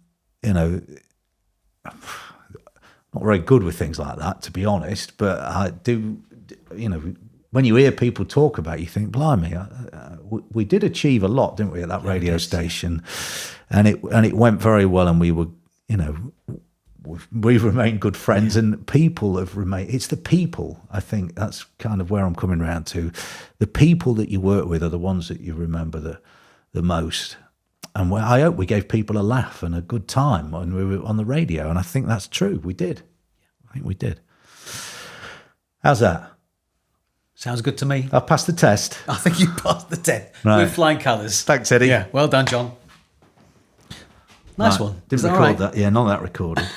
not very good with things like that, to be honest, but I do, when you hear people talk about it, you think, blimey, we did achieve a lot, didn't we, at that radio station, and it went very well, and we were, we've remained good friends, and people have remained. It's the people. I think that's kind of where I'm coming around to. The people that you work with are the ones that you remember the most, and I hope we gave people a laugh and a good time when we were on the radio, and I think that's true. We did. I think we did. How's that? Sounds good to me. I passed the test. I think you passed the test Right. with flying colours. Thanks, Eddie. Yeah, well done, John. Nice Right. one. Didn't record that. Yeah, none of that recorded.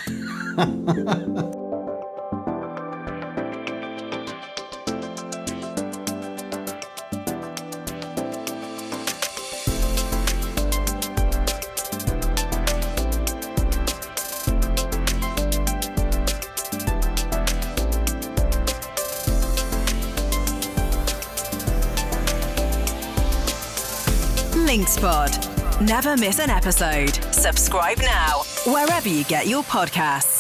LinksPod. Never miss an episode. Subscribe now, wherever you get your podcasts.